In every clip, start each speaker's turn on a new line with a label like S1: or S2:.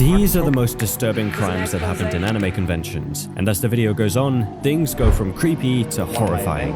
S1: These are the most disturbing crimes that happened in anime conventions, and as the video goes on, things go from creepy to horrifying.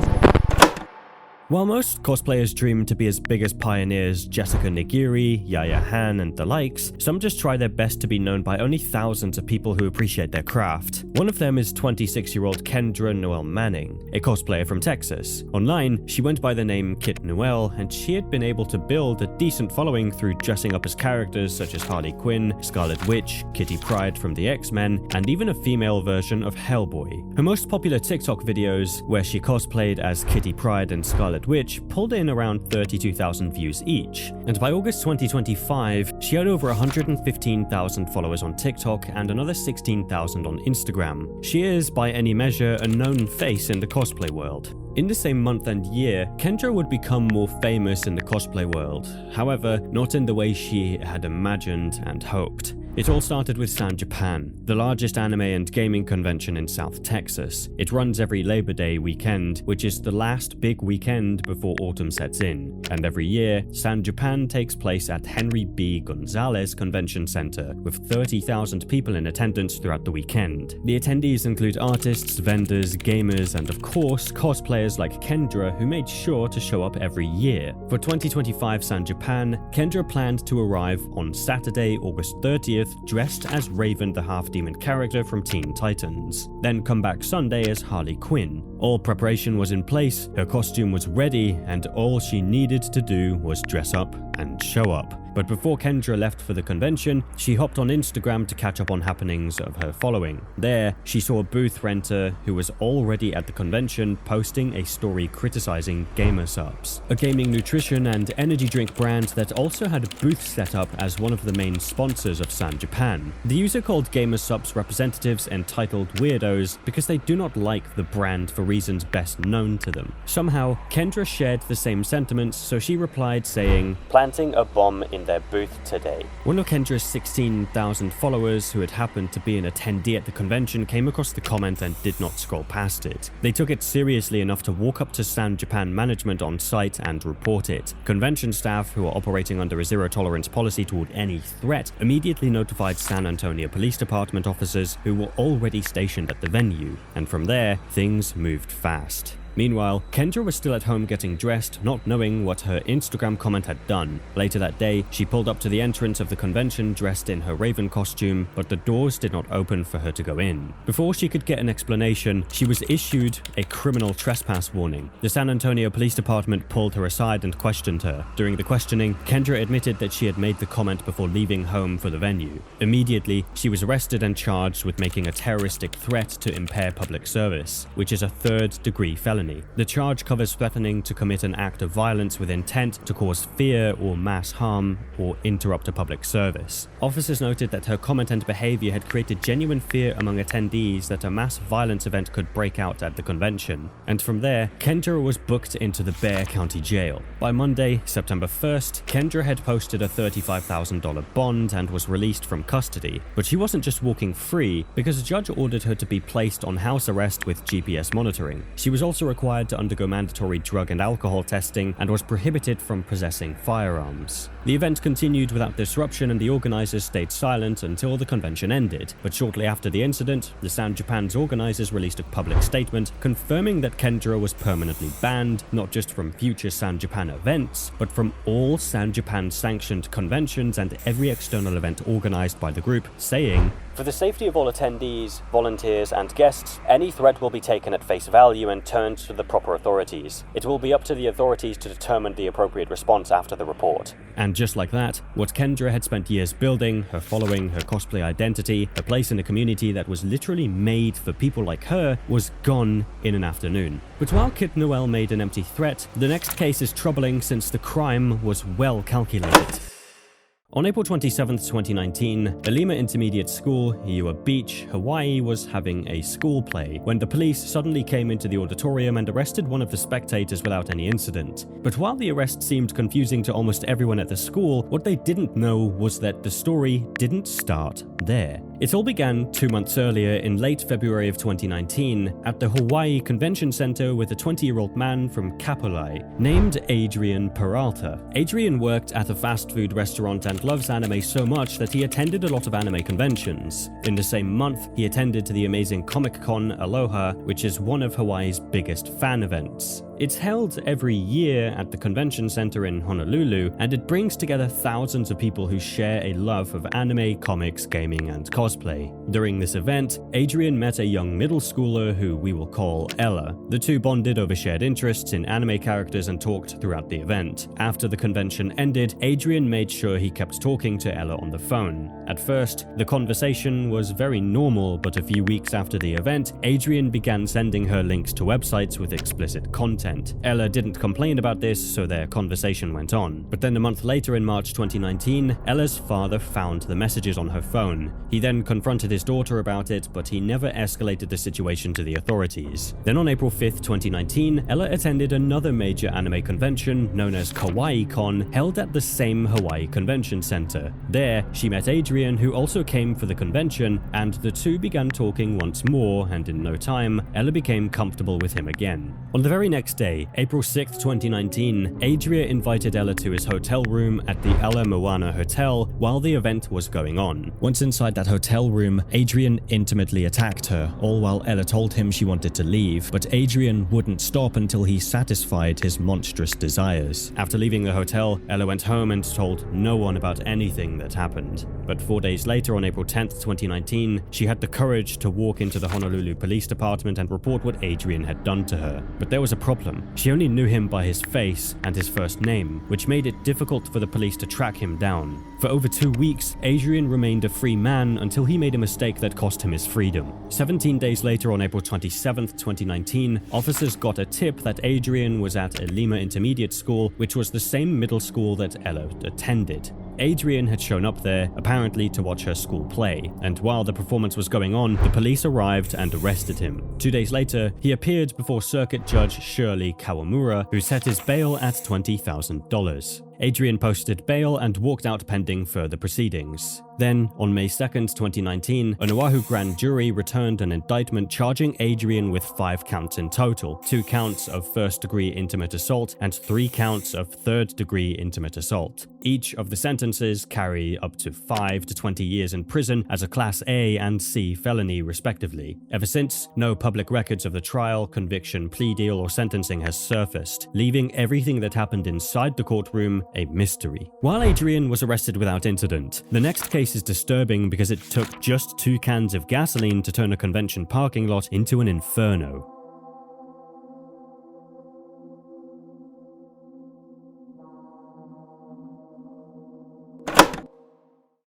S1: While most cosplayers dream to be as big as pioneers Jessica Nigiri, Yaya Han, and the likes, some just try their best to be known by only thousands of people who appreciate their craft. One of them is 26-year-old Kendra Noel Manning, a cosplayer from Texas. Online, she went by the name Kit Noel, and she had been able to build a decent following through dressing up as characters such as Harley Quinn, Scarlet Witch, Kitty Pryde from the X-Men, and even a female version of Hellboy. Her most popular TikTok videos, where she cosplayed as Kitty Pryde and Scarlet Witch, pulled in around 32,000 views each, and by August 2025, she had over 115,000 followers on TikTok and another 16,000 on Instagram. She is, by any measure, a known face in the cosplay world. In the same month and year, Kendra would become more famous in the cosplay world, however, not in the way she had imagined and hoped. It all started with San Japan, the largest anime and gaming convention in South Texas. It runs every Labor Day weekend, which is the last big weekend before autumn sets in. And every year, San Japan takes place at Henry B. Gonzalez Convention Center, with 30,000 people in attendance throughout the weekend. The attendees include artists, vendors, gamers, and of course, cosplayers like Kendra, who made sure to show up every year. For 2025 San Japan, Kendra planned to arrive on Saturday, August 30th, dressed as Raven, the half-demon character from Teen Titans, then come back Sunday as Harley Quinn. All preparation was in place, her costume was ready, and all she needed to do was dress up and show up. But before Kendra left for the convention, she hopped on Instagram to catch up on happenings of her following. There, she saw a booth renter who was already at the convention posting a story criticizing Gamer Subs, a gaming nutrition and energy drink brand that also had a booth set up as one of the main sponsors of San Japan. The user called Gamer Subs representatives entitled weirdos because they do not like the brand for reasons best known to them. Somehow, Kendra shared the same sentiments, so she replied saying, "Planting a bomb in their booth today." One of Kendra's 16,000 followers who had happened to be an attendee at the convention came across the comment and did not scroll past it. They took it seriously enough to walk up to San Japan management on site and report it. Convention staff, who are operating under a zero-tolerance policy toward any threat, immediately notified San Antonio Police Department officers who were already stationed at the venue, and from there, things moved fast. Meanwhile, Kendra was still at home getting dressed, not knowing what her Instagram comment had done. Later that day, she pulled up to the entrance of the convention dressed in her Raven costume, but the doors did not open for her to go in. Before she could get an explanation, she was issued a criminal trespass warning. The San Antonio Police Department pulled her aside and questioned her. During the questioning, Kendra admitted that she had made the comment before leaving home for the venue. Immediately, she was arrested and charged with making a terroristic threat to impair public service, which is a third-degree felony. The charge covers threatening to commit an act of violence with intent to cause fear or mass harm or interrupt a public service. Officers noted that her comment and behavior had created genuine fear among attendees that a mass violence event could break out at the convention. And from there, Kendra was booked into the Bexar County Jail. By Monday, September 1st, Kendra had posted a $35,000 bond and was released from custody. But she wasn't just walking free, because a judge ordered her to be placed on house arrest with GPS monitoring. She was also required to undergo mandatory drug and alcohol testing and was prohibited from possessing firearms. The event continued without disruption and the organizers stayed silent until the convention ended, but shortly after the incident, the San Japan's organizers released a public statement confirming that Kendra was permanently banned, not just from future San Japan events, but from all San Japan sanctioned conventions and every external event organized by the group, saying, "For the safety of all attendees, volunteers, and guests, any threat will be taken at face value and turned to the proper authorities. It will be up to the authorities to determine the appropriate response after the report." And just like that, what Kendra had spent years building, her following, her cosplay identity, a place in a community that was literally made for people like her, was gone in an afternoon. But while Kit Noel made an empty threat, the next case is troubling since the crime was well calculated. On April 27, 2019, the Lima Intermediate School, Eua Beach, Hawaii was having a school play when the police suddenly came into the auditorium and arrested one of the spectators without any incident. But while the arrest seemed confusing to almost everyone at the school, what they didn't know was that the story didn't start there. It all began 2 months earlier in late February of 2019 at the Hawaii Convention Center with a 20-year-old man from Kapolei named Adrian Peralta. Adrian worked at a fast food restaurant and loves anime so much that he attended a lot of anime conventions. In the same month, he attended the amazing Comic-Con Aloha, which is one of Hawaii's biggest fan events. It's held every year at the convention center in Honolulu, and it brings together thousands of people who share a love of anime, comics, gaming, and cosplay. During this event, Adrian met a young middle schooler who we will call Ella. The two bonded over shared interests in anime characters and talked throughout the event. After the convention ended, Adrian made sure he kept talking to Ella on the phone. At first, the conversation was very normal, but a few weeks after the event, Adrian began sending her links to websites with explicit content. Ella didn't complain about this, so their conversation went on. But then a month later in March 2019, Ella's father found the messages on her phone. He then confronted his daughter about it, but he never escalated the situation to the authorities. Then on April 5th, 2019, Ella attended another major anime convention known as Kawaii-Con, held at the same Hawaii Convention Center. There, she met Adrian, who also came for the convention, and the two began talking once more, and in no time, Ella became comfortable with him again. On the very next day, April 6th, 2019, Adrian invited Ella to his hotel room at the Ala Moana Hotel while the event was going on. Once inside that hotel room, Adrian intimately attacked her, all while Ella told him she wanted to leave, but Adrian wouldn't stop until he satisfied his monstrous desires. After leaving the hotel, Ella went home and told no one about anything that happened. But 4 days later, on April 10th, 2019, she had the courage to walk into the Honolulu Police Department and report what Adrian had done to her. But there was a problem. She only knew him by his face and his first name, which made it difficult for the police to track him down. For over 2 weeks, Adrian remained a free man until he made a mistake that cost him his freedom. 17 days later, on April 27th, 2019, officers got a tip that Adrian was at a Lima Intermediate School, which was the same middle school that Ella attended. Adrian had shown up there, apparently to watch her school play, and while the performance was going on, the police arrived and arrested him. 2 days later, he appeared before Circuit Judge Shirley Kawamura, who set his bail at $20,000. Adrian posted bail and walked out pending further proceedings. Then, on May 2nd, 2019, an Oahu grand jury returned an indictment charging Adrian with 5 counts in total, 2 counts of first-degree intimate assault and 3 counts of third-degree intimate assault. Each of the sentences carry up to 5 to 20 years in prison as a Class A and C felony, respectively. Ever since, no public records of the trial, conviction, plea deal, or sentencing has surfaced, leaving everything that happened inside the courtroom a mystery. While Adrian was arrested without incident, the next case is disturbing because it took just 2 cans of gasoline to turn a convention parking lot into an inferno.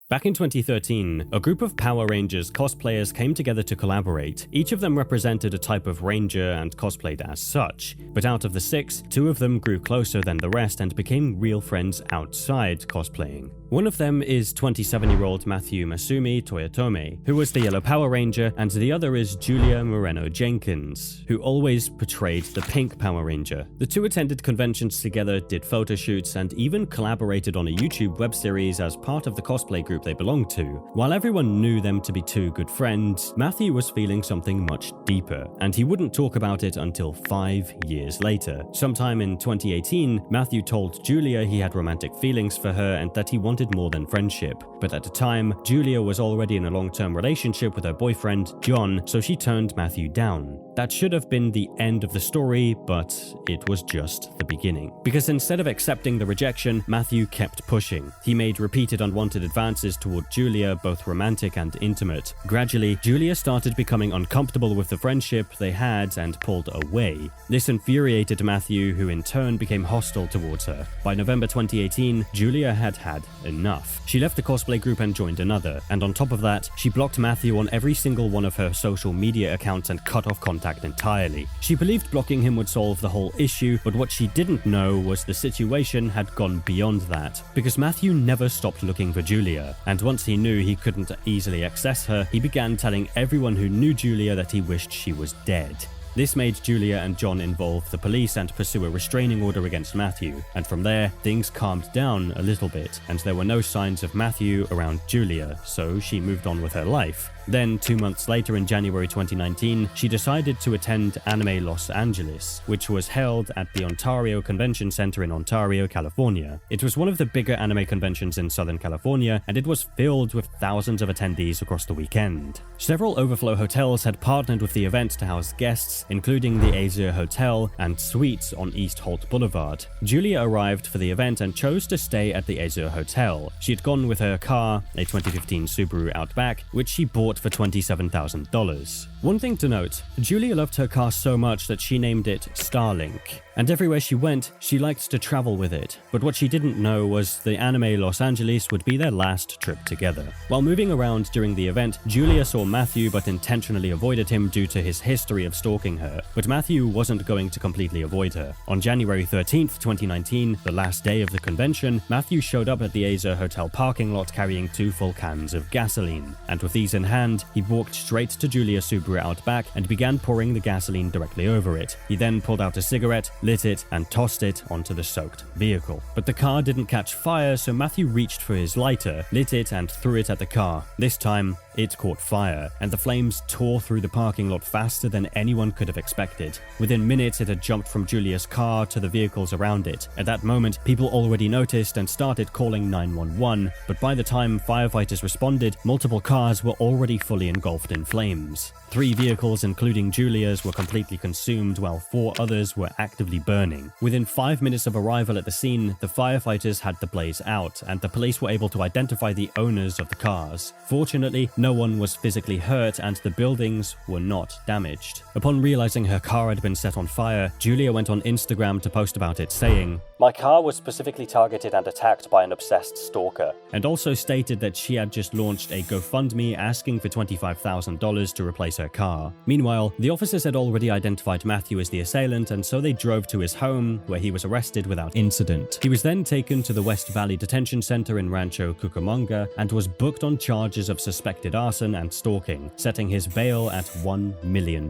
S1: Back in 2013, a group of Power Rangers cosplayers came together to collaborate. Each of them represented a type of ranger and cosplayed as such, but out of the 6, 2 of them grew closer than the rest and became real friends outside cosplaying. One of them is 27-year-old Matthew Masumi Toyotome, who was the Yellow Power Ranger, and the other is Julia Moreno Jenkins, who always portrayed the Pink Power Ranger. The two attended conventions together, did photo shoots, and even collaborated on a YouTube web series as part of the cosplay group they belonged to. While everyone knew them to be 2 good friends, Matthew was feeling something much deeper, and he wouldn't talk about it until 5 years later. Sometime in 2018, Matthew told Julia he had romantic feelings for her and that he wanted more than friendship. But at the time, Julia was already in a long-term relationship with her boyfriend, John, so she turned Matthew down. That should have been the end of the story, but it was just the beginning. Because instead of accepting the rejection, Matthew kept pushing. He made repeated unwanted advances toward Julia, both romantic and intimate. Gradually, Julia started becoming uncomfortable with the friendship they had and pulled away. This infuriated Matthew, who in turn became hostile towards her. By November 2018, Julia had had enough. She left the cosplay group and joined another, and on top of that, she blocked Matthew on every single one of her social media accounts and cut off contact entirely. She believed blocking him would solve the whole issue, but what she didn't know was the situation had gone beyond that, because Matthew never stopped looking for Julia, and once he knew he couldn't easily access her, he began telling everyone who knew Julia that he wished she was dead. This made Julia and John involve the police and pursue a restraining order against Matthew, and from there, things calmed down a little bit, and there were no signs of Matthew around Julia, so she moved on with her life. Then, 2 months later in January 2019, she decided to attend Anime Los Angeles, which was held at the Ontario Convention Center in Ontario, California. It was one of the bigger anime conventions in Southern California, and it was filled with thousands of attendees across the weekend. Several overflow hotels had partnered with the event to house guests, including the Azure Hotel and Suites on East Holt Boulevard. Julia arrived for the event and chose to stay at the Azure Hotel. She had gone with her car, a 2015 Subaru Outback, which she bought for $27,000. One thing to note, Julia loved her car so much that she named it Starlink, and everywhere she went, she liked to travel with it, but what she didn't know was the Anime Los Angeles would be their last trip together. While moving around during the event, Julia saw Matthew but intentionally avoided him due to his history of stalking her, but Matthew wasn't going to completely avoid her. On January 13th, 2019, the last day of the convention, Matthew showed up at the Azure Hotel parking lot carrying 2 full cans of gasoline, and with these in hand, he walked straight to Julia's Subaru Outback and began pouring the gasoline directly over it. He then pulled out a cigarette, lit it, and tossed it onto the soaked vehicle. But the car didn't catch fire, so Matthew reached for his lighter, lit it, and threw it at the car. This time, it caught fire, and the flames tore through the parking lot faster than anyone could have expected. Within minutes, it had jumped from Julia's car to the vehicles around it. At that moment, people already noticed and started calling 911, but by the time firefighters responded, multiple cars were already fully engulfed in flames. 3 vehicles, including Julia's, were completely consumed, while 4 others were actively burning. Within 5 minutes of arrival at the scene, the firefighters had the blaze out, and the police were able to identify the owners of the cars. Fortunately, no one was physically hurt, and the buildings were not damaged. Upon realizing her car had been set on fire, Julia went on Instagram to post about it, saying, "My car was specifically targeted and attacked by an obsessed stalker," and also stated that she had just launched a GoFundMe asking for $25,000 to replace her car. Meanwhile, the officers had already identified Matthew as the assailant, and so they drove to his home, where he was arrested without incident. He was then taken to the West Valley Detention Center in Rancho Cucamonga and was booked on charges of suspected arson and stalking, setting his bail at $1 million.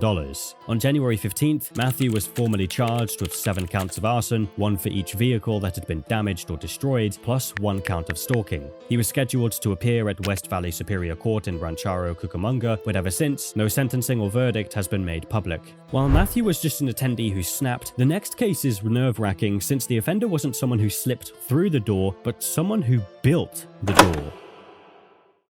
S1: On January 15th, Matthew was formally charged with 7 counts of arson, 1 for each vehicle that had been damaged or destroyed, plus 1 count of stalking. He was scheduled to appear at West Valley Superior Court in Rancho Cucamonga, but ever since, no sentencing or verdict has been made public. While Matthew was just an attendee who snapped, the next case is nerve-wracking since the offender wasn't someone who slipped through the door, but someone who built the door.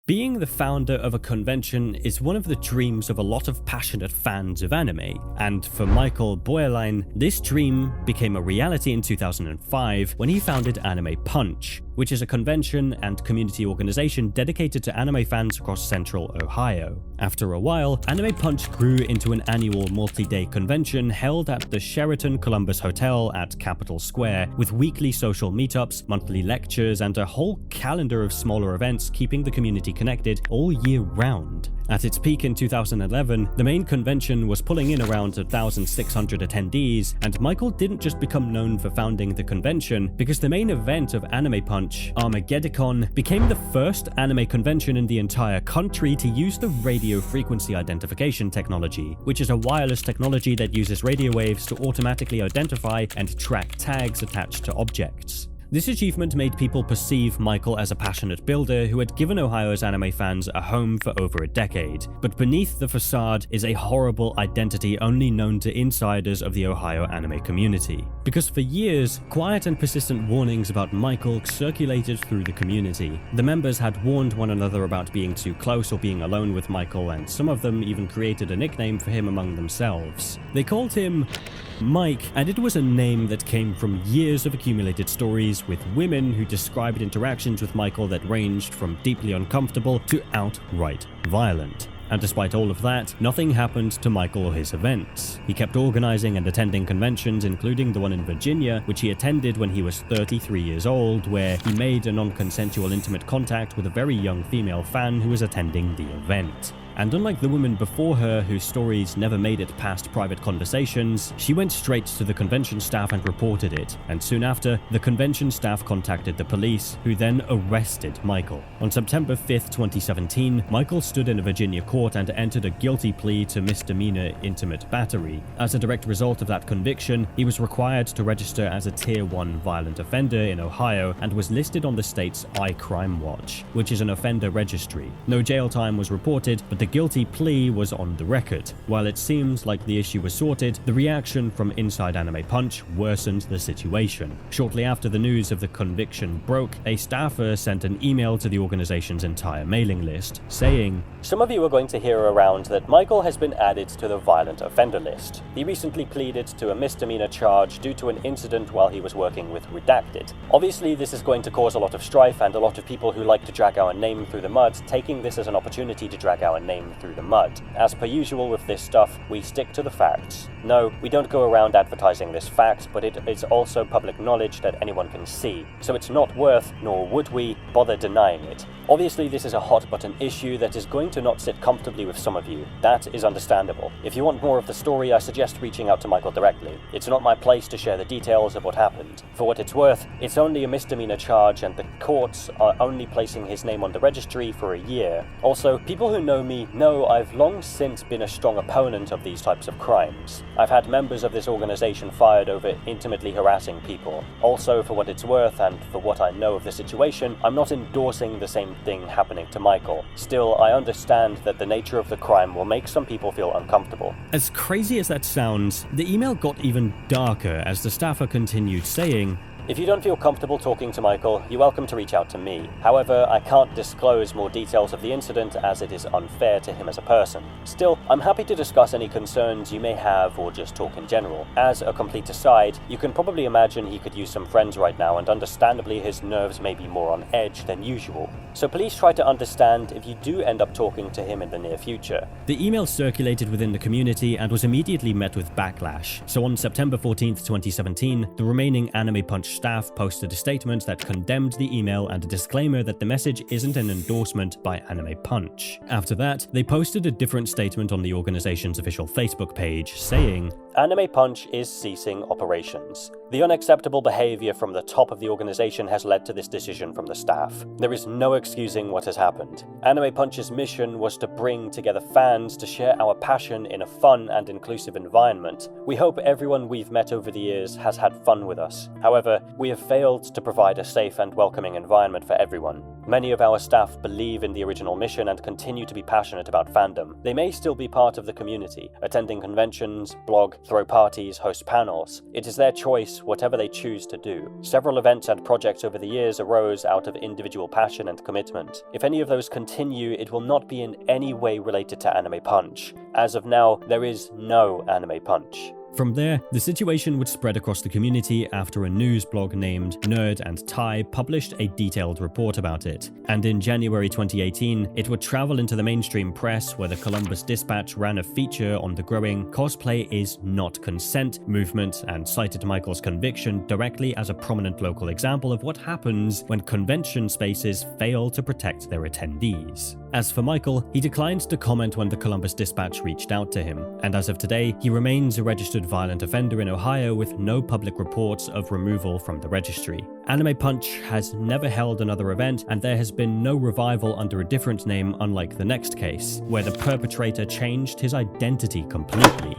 S1: Being the founder of a convention is one of the dreams of a lot of passionate fans of anime, and for Michael Boerlein, this dream became a reality in 2005 when he founded Anime Punch, which is a convention and community organization dedicated to anime fans across central Ohio. After a while, Anime Punch grew into an annual multi-day convention held at the Sheraton Columbus Hotel at Capitol Square, with weekly social meetups, monthly lectures, and a whole calendar of smaller events keeping the community connected all year round. At its peak in 2011, the main convention was pulling in around 1,600 attendees, and Michael didn't just become known for founding the convention, because the main event of Anime Punch, Armageddon, became the first anime convention in the entire country to use the radio frequency identification technology, which is a wireless technology that uses radio waves to automatically identify and track tags attached to objects. This achievement made people perceive Michael as a passionate builder who had given Ohio's anime fans a home for over a decade, but beneath the facade is a horrible identity only known to insiders of the Ohio anime community. Because for years, quiet and persistent warnings about Michael circulated through the community. The members had warned one another about being too close or being alone with Michael, and some of them even created a nickname for him among themselves. They called him Mike, and it was a name that came from years of accumulated stories with women who described interactions with Michael that ranged from deeply uncomfortable to outright violent. And despite all of that, nothing happened to Michael or his events. He kept organizing and attending conventions, including the one in Virginia, which he attended when he was 33 years old, where he made a non-consensual intimate contact with a very young female fan who was attending the event. and unlike the woman before her whose stories never made it past private conversations, she went straight to the convention staff and reported it, and soon after, the convention staff contacted the police, who then arrested Michael. On September 5th, 2017, Michael stood in a Virginia court and entered a guilty plea to misdemeanor intimate battery. As a direct result of that conviction, he was required to register as a Tier 1 violent offender in Ohio and was listed on the state's iCrime Watch, which is an offender registry. No jail time was reported, but the guilty plea was on the record. While it seems like the issue was sorted, the reaction from inside Anime Punch worsened the situation. Shortly after the news of the conviction broke, a staffer sent an email to the organization's entire mailing list, saying, "Some of you are going to hear around that Michael has been added to the violent offender list. He recently pleaded to a misdemeanor charge due to an incident while he was working with Redacted. Obviously, this is going to cause a lot of strife and a lot of people who like to drag our name through the mud, taking this as an opportunity to drag our name through the mud. As per usual with this stuff, we stick to the facts. No, we don't go around advertising this fact, but it is also public knowledge that anyone can see, so it's not worth, nor would we, bother denying it. Obviously, this is a hot button issue that is going to not sit comfortably with some of you. That is understandable. If you want more of the story, I suggest reaching out to Michael directly. It's not my place to share the details of what happened. For what it's worth, it's only a misdemeanor charge and the courts are only placing his name on the registry for a year. Also, people who know me know I've long since been a strong opponent of these types of crimes. I've had members of this organization fired over intimately harassing people. Also, for what it's worth and for what I know of the situation, I'm not endorsing the same thing happening to Michael. Still, I understand that the nature of the crime will make some people feel uncomfortable." As crazy as that sounds, the email got even darker as the staffer continued saying,
S2: "If you don't feel comfortable talking to Michael, you're welcome to reach out to me. However, I can't disclose more details of the incident as it is unfair to him as a person. Still, I'm happy to discuss any concerns you may have or just talk in general. As a complete aside, you can probably imagine he could use some friends right now and understandably his nerves may be more on edge than usual. So please try to understand if you do end up talking to him in the near future."
S1: The email circulated within the community and was immediately met with backlash. So on September 14th, 2017, the remaining Anime Punch staff posted a statement that condemned the email and a disclaimer that the message isn't an endorsement by Anime Punch. After that, they posted a different statement on the organization's official Facebook page, saying,
S2: "Anime Punch is ceasing operations. The unacceptable behavior from the top of the organization has led to this decision from the staff. There is no excusing what has happened. Anime Punch's mission was to bring together fans to share our passion in a fun and inclusive environment. We hope everyone we've met over the years has had fun with us. However, we have failed to provide a safe and welcoming environment for everyone. Many of our staff believe in the original mission and continue to be passionate about fandom. They may still be part of the community, attending conventions, blog, throw parties, host panels. It is their choice, whatever they choose to do. Several events and projects over the years arose out of individual passion and commitment. If any of those continue, it will not be in any way related to Anime Punch. As of now, there is no Anime Punch."
S1: From there, the situation would spread across the community after a news blog named Nerd and Tie published a detailed report about it. And in January 2018, it would travel into the mainstream press where the Columbus Dispatch ran a feature on the growing "Cosplay is not consent" movement and cited Michael's conviction directly as a prominent local example of what happens when convention spaces fail to protect their attendees. As for Michael, he declined to comment when the Columbus Dispatch reached out to him, and as of today, he remains a registered violent offender in Ohio with no public reports of removal from the registry. Anime Punch has never held another event, and there has been no revival under a different name, unlike the next case, where the perpetrator changed his identity completely.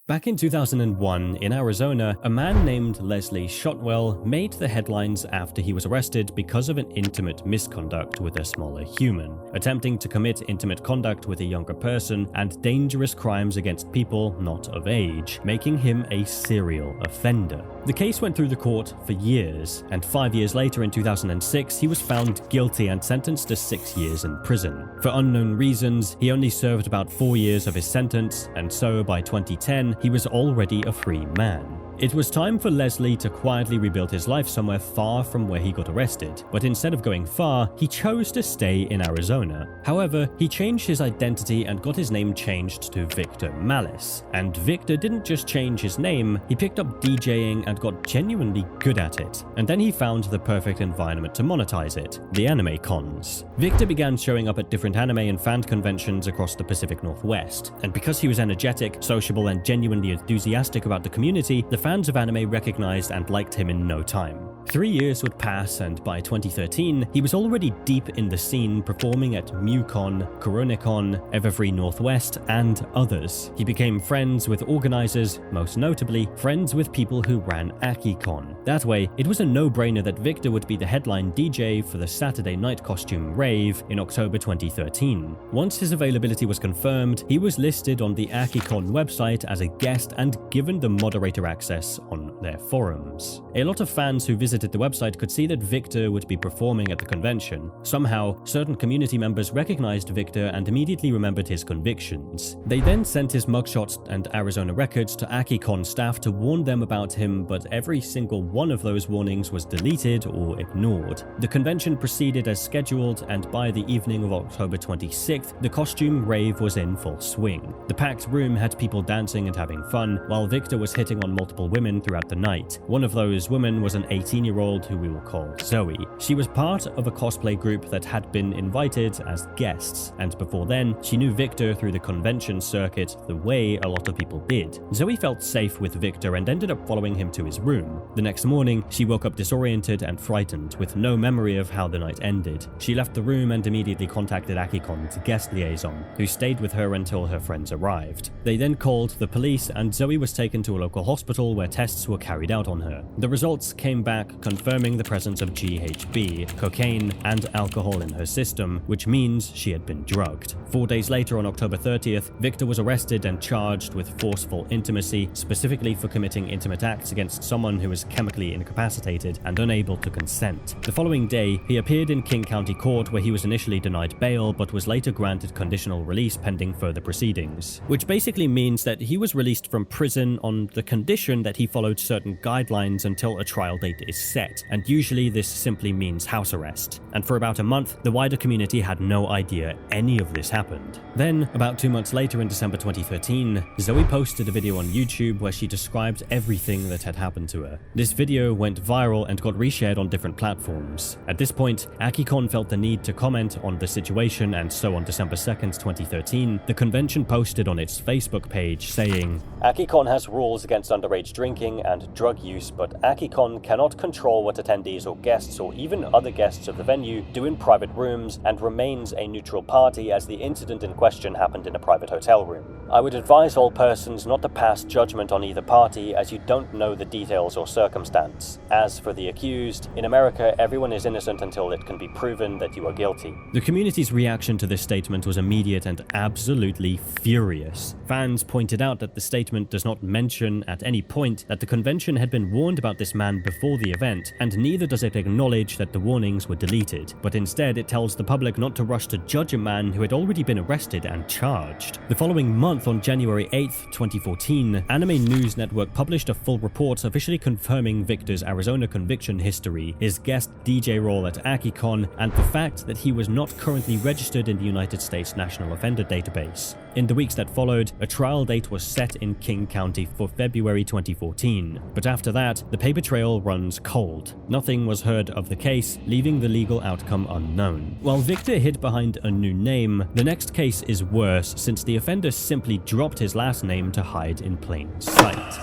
S1: Back in 2001, in Arizona, a man named Leslie Shotwell made the headlines after he was arrested because of an intimate misconduct with a smaller human, attempting to commit intimate conduct with a younger person and dangerous crimes against people not of age, making him a serial offender. The case went through the court for years, and 5 years later in 2006, he was found guilty and sentenced to 6 years in prison. For unknown reasons, he only served about 4 years of his sentence, and so by 2010, he was already a free man. It was time for Leslie to quietly rebuild his life somewhere far from where he got arrested, but instead of going far, he chose to stay in Arizona. However, he changed his identity and got his name changed to Victor Malice. And Victor didn't just change his name, he picked up DJing and got genuinely good at it. And then he found the perfect environment to monetize it, the anime cons. Victor began showing up at different anime and fan conventions across the Pacific Northwest. And because he was energetic, sociable, and genuinely enthusiastic about the community, the fans of anime recognized and liked him in no time. 3 years would pass, and by 2013, he was already deep in the scene, performing at MUCON, CoronaCon, Everfree Northwest, and others. He became friends with organizers, most notably friends with people who ran AkiCon. That way, it was a no-brainer that Victor would be the headline DJ for the Saturday night costume rave in October 2013. Once his availability was confirmed, he was listed on the AkiCon website as a guest and given the moderator access on their forums. A lot of fans who visited the website could see that Victor would be performing at the convention. Somehow, certain community members recognized Victor and immediately remembered his convictions. They then sent his mugshots and Arizona records to AkiCon staff to warn them about him, but every single one of those warnings was deleted or ignored. The convention proceeded as scheduled, and by the evening of October 26th, the costume rave was in full swing. The packed room had people dancing and having fun, while Victor was hitting on multiple women throughout the night. One of those women was an 18-year-old who we will call Zoe. She was part of a cosplay group that had been invited as guests, and before then, she knew Victor through the convention circuit the way a lot of people did. Zoe felt safe with Victor and ended up following him to his room. The next morning, she woke up disoriented and frightened, with no memory of how the night ended. She left the room and immediately contacted AkiCon's guest liaison, who stayed with her until her friends arrived. They then called the police, and Zoe was taken to a local hospital where tests were carried out on her. The results came back confirming the presence of GHB, cocaine, and alcohol in her system, which means she had been drugged. 4 days later, on October 30th, Victor was arrested and charged with forceful intimacy, specifically for committing intimate acts against someone who was chemically incapacitated and unable to consent. The following day, he appeared in King County Court, where he was initially denied bail but was later granted conditional release pending further proceedings, which basically means that he was released from prison on the condition that he followed certain guidelines until a trial date is set, and usually this simply means house arrest. And for about a month, the wider community had no idea any of this happened. Then, about 2 months later in December 2013, Zoe posted a video on YouTube where she described everything that had happened to her. This video went viral and got reshared on different platforms. At this point, AkiCon felt the need to comment on the situation, and so on December 2nd, 2013, the convention posted on its Facebook page saying,
S2: AkiCon has rules against underage drinking and drug use, but AkiCon cannot control what attendees or guests or even other guests of the venue do in private rooms and remains a neutral party as the incident in question happened in a private hotel room. I would advise all persons not to pass judgment on either party as you don't know the details or circumstance. As for the accused, in America everyone is innocent until it can be proven that you are guilty.
S1: The community's reaction to this statement was immediate and absolutely furious. Fans pointed out that the statement does not mention at any point that the convention had been warned about this man before the event, and neither does it acknowledge that the warnings were deleted, but instead it tells the public not to rush to judge a man who had already been arrested and charged. The following month, on January 8th, 2014, Anime News Network published a full report officially confirming Victor's Arizona conviction history, his guest DJ role at AkiCon, and the fact that he was not currently registered in the United States National Offender Database. In the weeks that followed, a trial date was set in King County for February 2014, but after that, the paper trail runs cold. Nothing was heard of the case, leaving the legal outcome unknown. While Victor hid behind a new name, the next case is worse since the offender simply dropped his last name to hide in plain sight.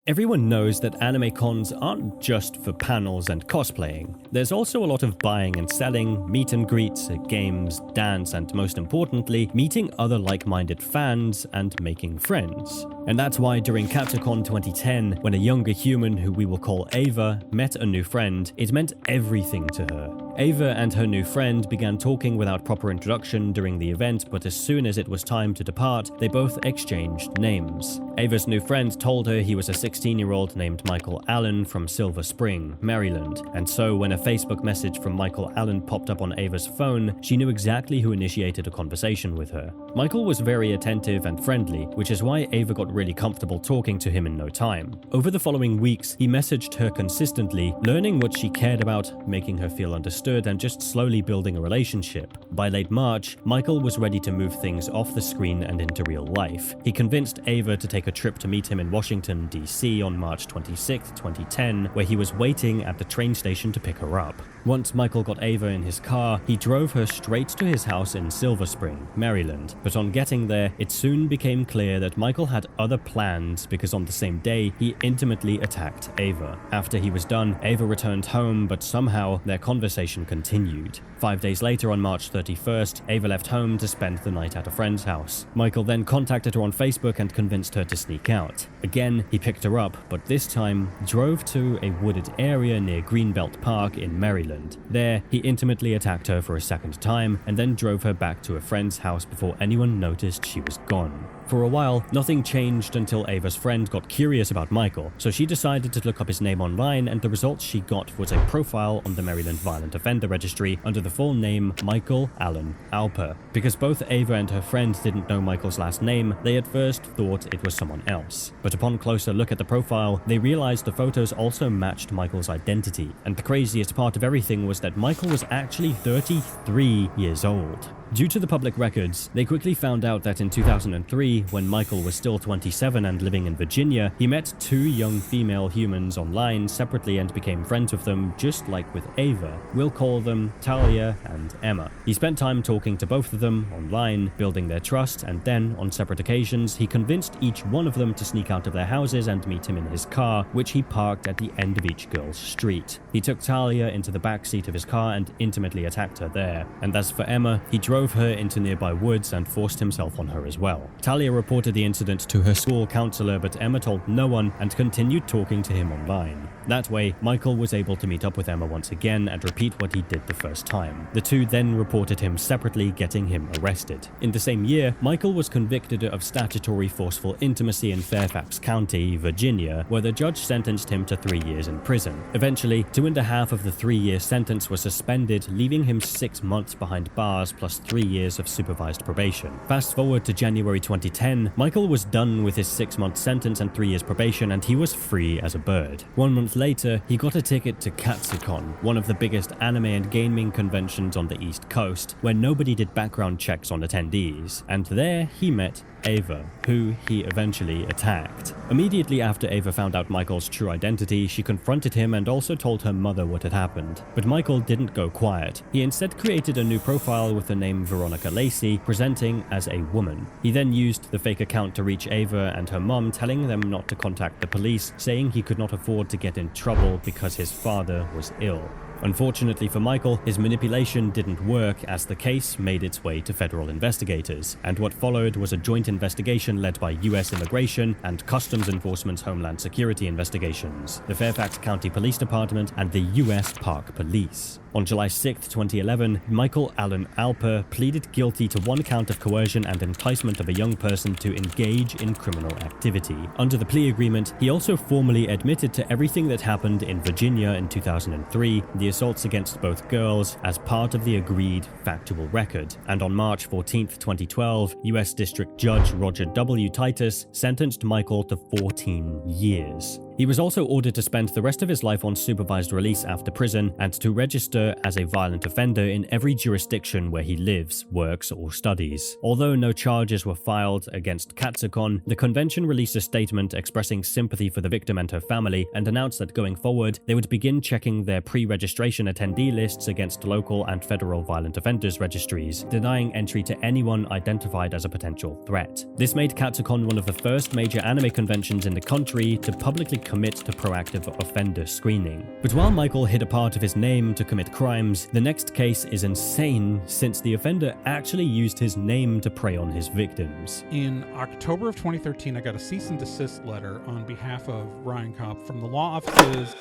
S1: Everyone knows that anime cons aren't just for panels and cosplaying. There's also a lot of buying and selling, meet and greets, games, dance, and most importantly, meeting other like-minded fans and making friends. And that's why during CaptureCon 2010, when a younger human who we will call Ava met a new friend, it meant everything to her. Ava and her new friend began talking without proper introduction during the event, but as soon as it was time to depart, they both exchanged names. Ava's new friend told her he was a 16-year-old named Michael Allen from Silver Spring, Maryland, and so when a Facebook message from Michael Allen popped up on Ava's phone, she knew exactly who initiated a conversation with her. Michael was very attentive and friendly, which is why Ava got really comfortable talking to him in no time. Over the following weeks, he messaged her consistently, learning what she cared about, making her feel understood, and just slowly building a relationship. By late March, Michael was ready to move things off the screen and into real life. He convinced Ava to take a trip to meet him in Washington, D.C. on March 26, 2010, where he was waiting at the train station to pick her up. Once Michael got Ava in his car, he drove her straight to his house in Silver Spring, Maryland. But on getting there, it soon became clear that Michael had other plans because on the same day, he intimately attacked Ava. After he was done, Ava returned home, but somehow their conversation continued. 5 days later, on March 31st, Ava left home to spend the night at a friend's house. Michael then contacted her on Facebook and convinced her to sneak out. Again, he picked her up, but this time drove to a wooded area near Greenbelt Park in Maryland. There, he intimately attacked her for a second time and then drove her back to a friend's house before anyone noticed she was gone. For a while, nothing changed until Ava's friend got curious about Michael, so she decided to look up his name online, and the results she got was a profile on the Maryland Violent Offender Registry under the full name Michael Allen Alper. Because both Ava and her friend didn't know Michael's last name, they at first thought it was someone else. But upon closer look at the profile, they realized the photos also matched Michael's identity. And the craziest part of everything was that Michael was actually 33 years old. Due to the public records, they quickly found out that in 2003, when Michael was still 27 and living in Virginia, he met two young female humans online separately and became friends with them, just like with Ava. We'll call them Talia and Emma. He spent time talking to both of them online, building their trust, and then, on separate occasions, he convinced each one of them to sneak out of their houses and meet him in his car, which he parked at the end of each girl's street. He took Talia into the back seat of his car and intimately attacked her there. And as for Emma, he drove her into nearby woods and forced himself on her as well. Talia reported the incident to her school counselor, but Emma told no one and continued talking to him online. That way, Michael was able to meet up with Emma once again and repeat what he did the first time. The two then reported him separately, getting him arrested. In the same year, Michael was convicted of statutory forceful intimacy in Fairfax County, Virginia, where the judge sentenced him to 3 years in prison. Eventually, 2.5 of the 3-year sentence was suspended, leaving him 6 months behind bars plus 3 years of supervised probation. Fast forward to January 2010, Michael was done with his 6-month sentence and 3 years probation, and he was free as a bird. 1 month later, he got a ticket to Katsucon, one of the biggest anime and gaming conventions on the East Coast, where nobody did background checks on attendees. And there he met Ava, who he eventually attacked. Immediately after Ava found out Michael's true identity, she confronted him and also told her mother what had happened. But Michael didn't go quiet. He instead created a new profile with the name Veronica Lacey, presenting as a woman. He then used the fake account to reach Ava and her mom, telling them not to contact the police, saying he could not afford to get in trouble because his father was ill. Unfortunately for Michael, his manipulation didn't work as the case made its way to federal investigators, and what followed was a joint investigation led by U.S. Immigration and Customs Enforcement's Homeland Security Investigations, the Fairfax County Police Department, and the U.S. Park Police. On July 6, 2011, Michael Allen Alper pleaded guilty to 1 count of coercion and enticement of a young person to engage in criminal activity. Under the plea agreement, he also formally admitted to everything that happened in Virginia in 2003, the assaults against both girls, as part of the agreed factual record. And on March 14, 2012, U.S. District Judge Roger W. Titus sentenced Michael to 14 years. He was also ordered to spend the rest of his life on supervised release after prison and to register as a violent offender in every jurisdiction where he lives, works, or studies. Although no charges were filed against Katsucon, the convention released a statement expressing sympathy for the victim and her family and announced that going forward, they would begin checking their pre-registration attendee lists against local and federal violent offenders registries, denying entry to anyone identified as a potential threat. This made Katsucon one of the first major anime conventions in the country to publicly commit to proactive offender screening. But while Michael hid a part of his name to commit crimes, the next case is insane since the offender actually used his name to prey on his victims.
S3: In October of 2013, I got a cease and desist letter on behalf of Ryan Kopp from the law offices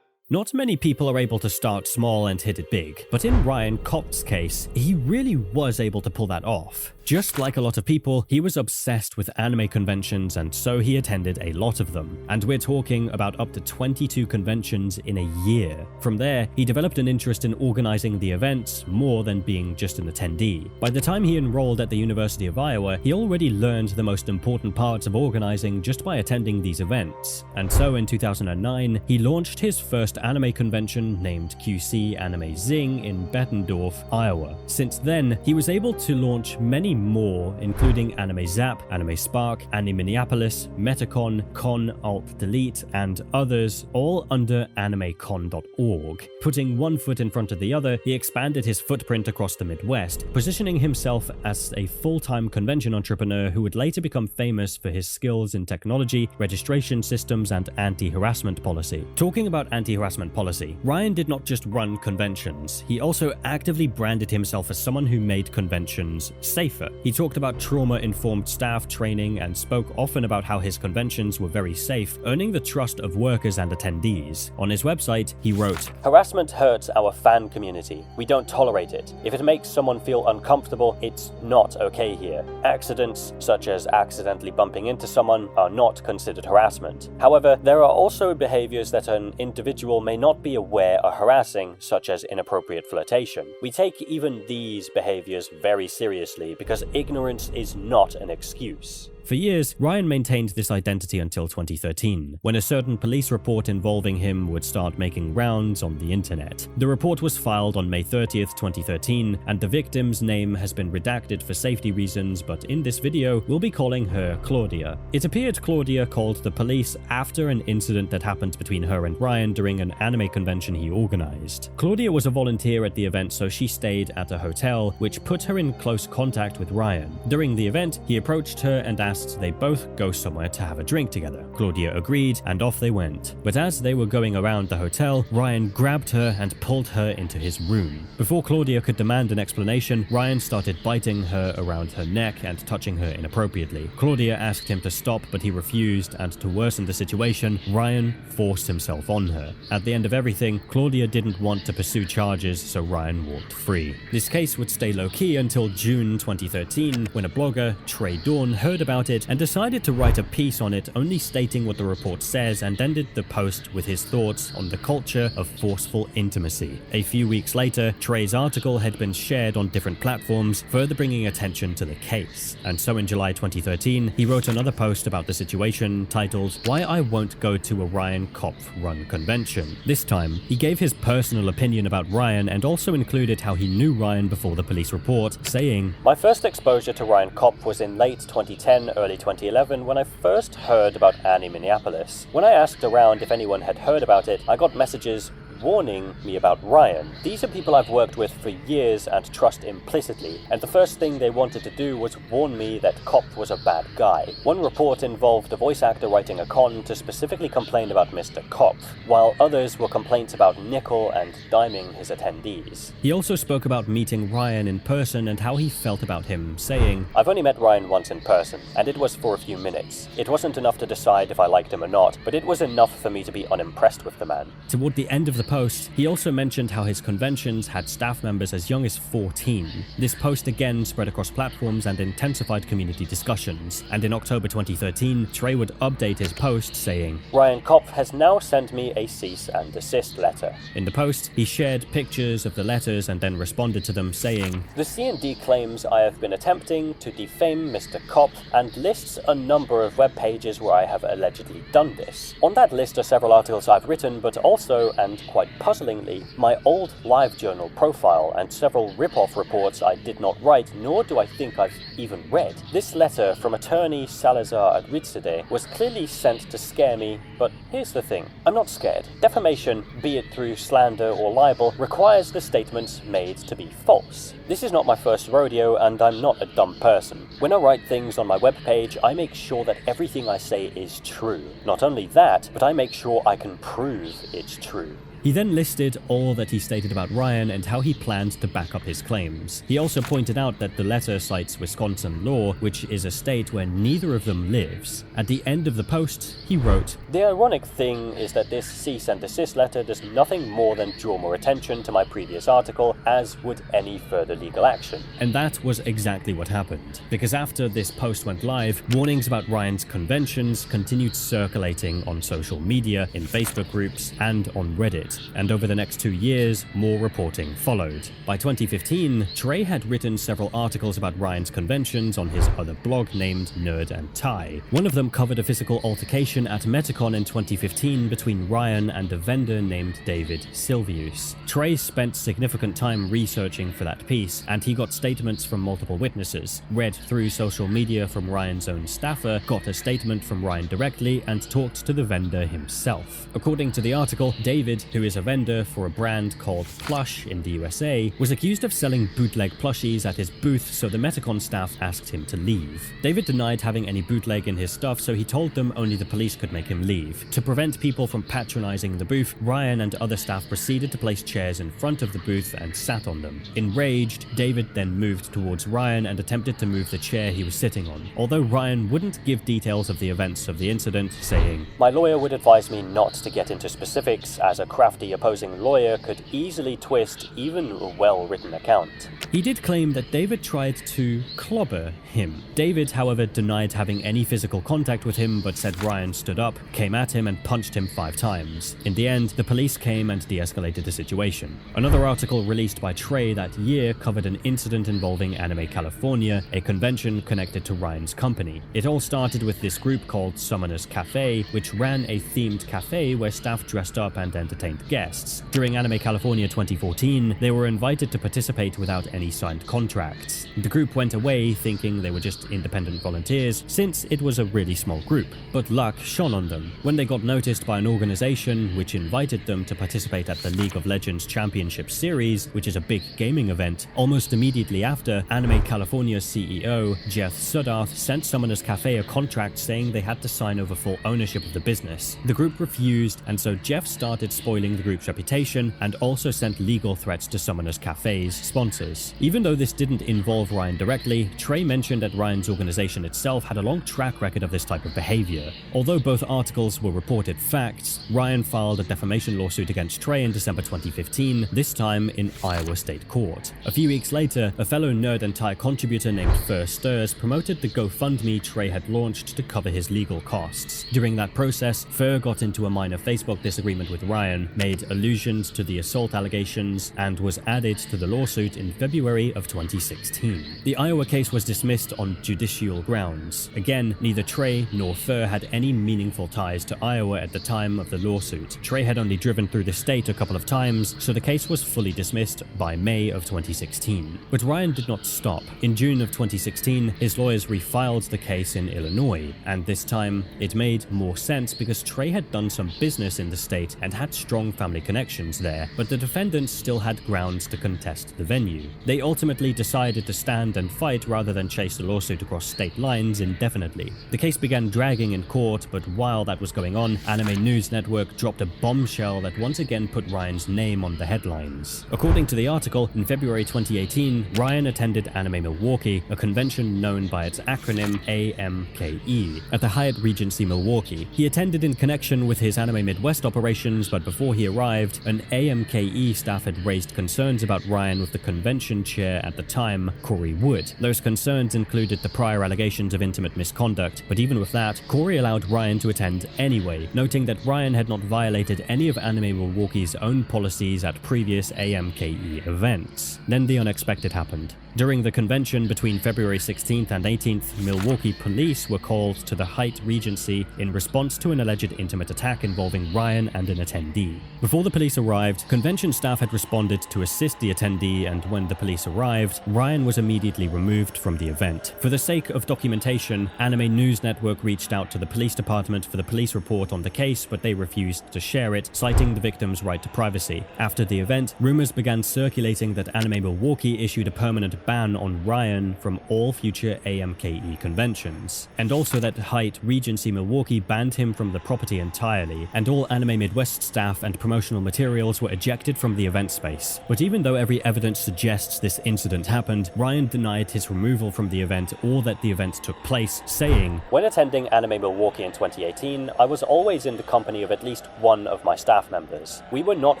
S1: Not many people are able to start small and hit it big, but in Ryan Kopp's case, he really was able to pull that off. Just like a lot of people, he was obsessed with anime conventions, and so he attended a lot of them. And we're talking about up to 22 conventions in a year. From there, he developed an interest in organizing the events more than being just an attendee. By the time he enrolled at the University of Iowa, he already learned the most important parts of organizing just by attending these events. And so in 2009, he launched his first anime convention named QC Anime Zing in Bettendorf, Iowa. Since then, he was able to launch many more, including Anime Zap, Anime Spark, Anime Minneapolis, Metacon, Con Alt Delete, and others, all under animecon.org. Putting one foot in front of the other, he expanded his footprint across the Midwest, positioning himself as a full-time convention entrepreneur who would later become famous for his skills in technology, registration systems, and anti-harassment policy. Talking about anti-harassment policy, Ryan did not just run conventions, he also actively branded himself as someone who made conventions safer. He talked about trauma-informed staff training and spoke often about how his conventions were very safe, earning the trust of workers and attendees. On his website, he wrote,
S2: "Harassment hurts our fan community. We don't tolerate it. If it makes someone feel uncomfortable, it's not okay here. Accidents, such as accidentally bumping into someone, are not considered harassment. However, there are also behaviors that an individual may not be aware are harassing, such as inappropriate flirtation. We take even these behaviors very seriously because ignorance is not an excuse."
S1: For years, Ryan maintained this identity until 2013, when a certain police report involving him would start making rounds on the internet. The report was filed on May 30th, 2013, and the victim's name has been redacted for safety reasons, but in this video, we'll be calling her Claudia. It appeared Claudia called the police after an incident that happened between her and Ryan during an anime convention he organized. Claudia was a volunteer at the event, so she stayed at a hotel, which put her in close contact with Ryan. During the event, he approached her and asked they both go somewhere to have a drink together. Claudia agreed, and off they went. But as they were going around the hotel, Ryan grabbed her and pulled her into his room. Before Claudia could demand an explanation, Ryan started biting her around her neck and touching her inappropriately. Claudia asked him to stop, but he refused, and to worsen the situation, Ryan forced himself on her. At the end of everything, Claudia didn't want to pursue charges, so Ryan walked free. This case would stay low-key until June 2013, when a blogger, Trey Dawn, heard about it and decided to write a piece on it, only stating what the report says, and ended the post with his thoughts on the culture of forceful intimacy. A few weeks later, Trey's article had been shared on different platforms, further bringing attention to the case. And so in July 2013, he wrote another post about the situation titled, "Why I Won't Go to a Ryan Kopf-Run Convention." This time, he gave his personal opinion about Ryan and also included how he knew Ryan before the police report, saying,
S2: "My first exposure to Ryan Kopf was in late 2010, early 2011 when I first heard about Anime Minneapolis. When I asked around if anyone had heard about it, I got messages warning me about Ryan. These are people I've worked with for years and trust implicitly, and the first thing they wanted to do was warn me that Kopf was a bad guy. One report involved a voice actor writing a con to specifically complain about Mr. Kopf, while others were complaints about nickel and diming his attendees."
S1: He also spoke about meeting Ryan in person and how he felt about him, saying,
S2: "I've only met Ryan once in person, and it was for a few minutes. It wasn't enough to decide if I liked him or not, but it was enough for me to be unimpressed with the man."
S1: Toward the end of the post, he also mentioned how his conventions had staff members as young as 14. This post again spread across platforms and intensified community discussions, and in October 2013, Trey would update his post saying,
S2: "Ryan Kopf has now sent me a cease and desist letter."
S1: In the post, he shared pictures of the letters and then responded to them saying,
S2: "The C&D claims I have been attempting to defame Mr. Kopf and lists a number of web pages where I have allegedly done this. On that list are several articles I've written, but also, and quite puzzlingly, my old LiveJournal profile and several rip-off reports I did not write, nor do I think I've even read. This letter from attorney Salazar Adritzade was clearly sent to scare me, but here's the thing, I'm not scared. Defamation, be it through slander or libel, requires the statements made to be false. This is not my first rodeo, and I'm not a dumb person. When I write things on my webpage, I make sure that everything I say is true. Not only that, but I make sure I can prove it's true.
S1: He then listed all that he stated about Ryan and how he planned to back up his claims. He also pointed out that the letter cites Wisconsin law, which is a state where neither of them lives. At the end of the post, he wrote,
S2: "The ironic thing is that this cease and desist letter does nothing more than draw more attention to my previous article, as would any further legal action."
S1: And that was exactly what happened, because after this post went live, warnings about Ryan's conventions continued circulating on social media, in Facebook groups, and on Reddit. And over the next 2 years, more reporting followed. By 2015, Trey had written several articles about Ryan's conventions on his other blog named Nerd and Tie. One of them covered a physical altercation at Metacon in 2015 between Ryan and a vendor named David Silvius. Trey spent significant time researching for that piece, and he got statements from multiple witnesses, read through social media from Ryan's own staffer, got a statement from Ryan directly, and talked to the vendor himself. According to the article, David, who is a vendor for a brand called Plush in the USA, was accused of selling bootleg plushies at his booth, so the Metacon staff asked him to leave. David denied having any bootleg in his stuff, so he told them only the police could make him leave. To prevent people from patronizing the booth, Ryan and other staff proceeded to place chairs in front of the booth and sat on them. Enraged, David then moved towards Ryan and attempted to move the chair he was sitting on, although Ryan wouldn't give details of the events of the incident, saying,
S2: "My lawyer would advise me not to get into specifics, as a crafty opposing lawyer could easily twist even a well-written account."
S1: He did claim that David tried to clobber him. David, however, denied having any physical contact with him, but said Ryan stood up, came at him, and punched him 5 times. In the end, the police came and de-escalated the situation. Another article released by Trey that year covered an incident involving Anime California, a convention connected to Ryan's company. It all started with this group called Summoners Cafe, which ran a themed cafe where staff dressed up and entertained guests. During Anime California 2014, they were invited to participate without any signed contracts. The group went away thinking they were just independent volunteers, since it was a really small group. But luck shone on them when they got noticed by an organization which invited them to participate at the League of Legends Championship Series, which is a big gaming event. Almost immediately after, Anime California's CEO, Jeff Sudarth, sent Summoners Cafe a contract saying they had to sign over full ownership of the business. The group refused, and so Jeff started spoiling the group's reputation and also sent legal threats to Summoners Cafe's sponsors. Even though this didn't involve Ryan directly, Trey mentioned that Ryan's organization itself had a long track record of this type of behavior. Although both articles were reported facts, Ryan filed a defamation lawsuit against Trey in December 2015, this time in Iowa State Court. A few weeks later, a fellow Nerd and Tie contributor named Fur Stirs promoted the GoFundMe Trey had launched to cover his legal costs. During that process, Fur got into a minor Facebook disagreement with Ryan, made allusions to the assault allegations, and was added to the lawsuit in February of 2016. The Iowa case was dismissed on judicial grounds. Again, neither Trey nor Fur had any meaningful ties to Iowa at the time of the lawsuit. Trey had only driven through the state a couple of times, so the case was fully dismissed by May of 2016. But Ryan did not stop. In June of 2016, his lawyers refiled the case in Illinois, and this time it made more sense because Trey had done some business in the state and had strong family connections there, but the defendants still had grounds to contest the venue. They ultimately decided to stand and fight rather than chase the lawsuit across state lines indefinitely. The case began dragging in court, but while that was going on, Anime News Network dropped a bombshell that once again put Ryan's name on the headlines. According to the article, in February 2018, Ryan attended Anime Milwaukee, a convention known by its acronym AMKE, at the Hyatt Regency Milwaukee. He attended in connection with his Anime Midwest operations, but before he arrived, an AMKE staff had raised concerns about Ryan with the convention chair at the time, Corey Wood. Those concerns included the prior allegations of intimate misconduct, but even with that, Corey allowed Ryan to attend anyway, noting that Ryan had not violated any of Anime Milwaukee's own policies at previous AMKE events. Then the unexpected happened. During the convention between February 16th and 18th, Milwaukee police were called to the Hyatt Regency in response to an alleged intimate attack involving Ryan and an attendee. Before the police arrived, convention staff had responded to assist the attendee, and when the police arrived, Ryan was immediately removed from the event. For the sake of documentation, Anime News Network reached out to the police department for the police report on the case, but they refused to share it, citing the victim's right to privacy. After the event, rumors began circulating that Anime Milwaukee issued a permanent ban on Ryan from all future AMKE conventions, and also that Haight Regency Milwaukee banned him from the property entirely, and all Anime Midwest staff and promotional materials were ejected from the event space. But even though every evidence suggests this incident happened, Ryan denied his removal from the event or that the event took place, saying,
S2: "When attending Anime Milwaukee in 2018, I was always in the company of at least one of my staff members. We were not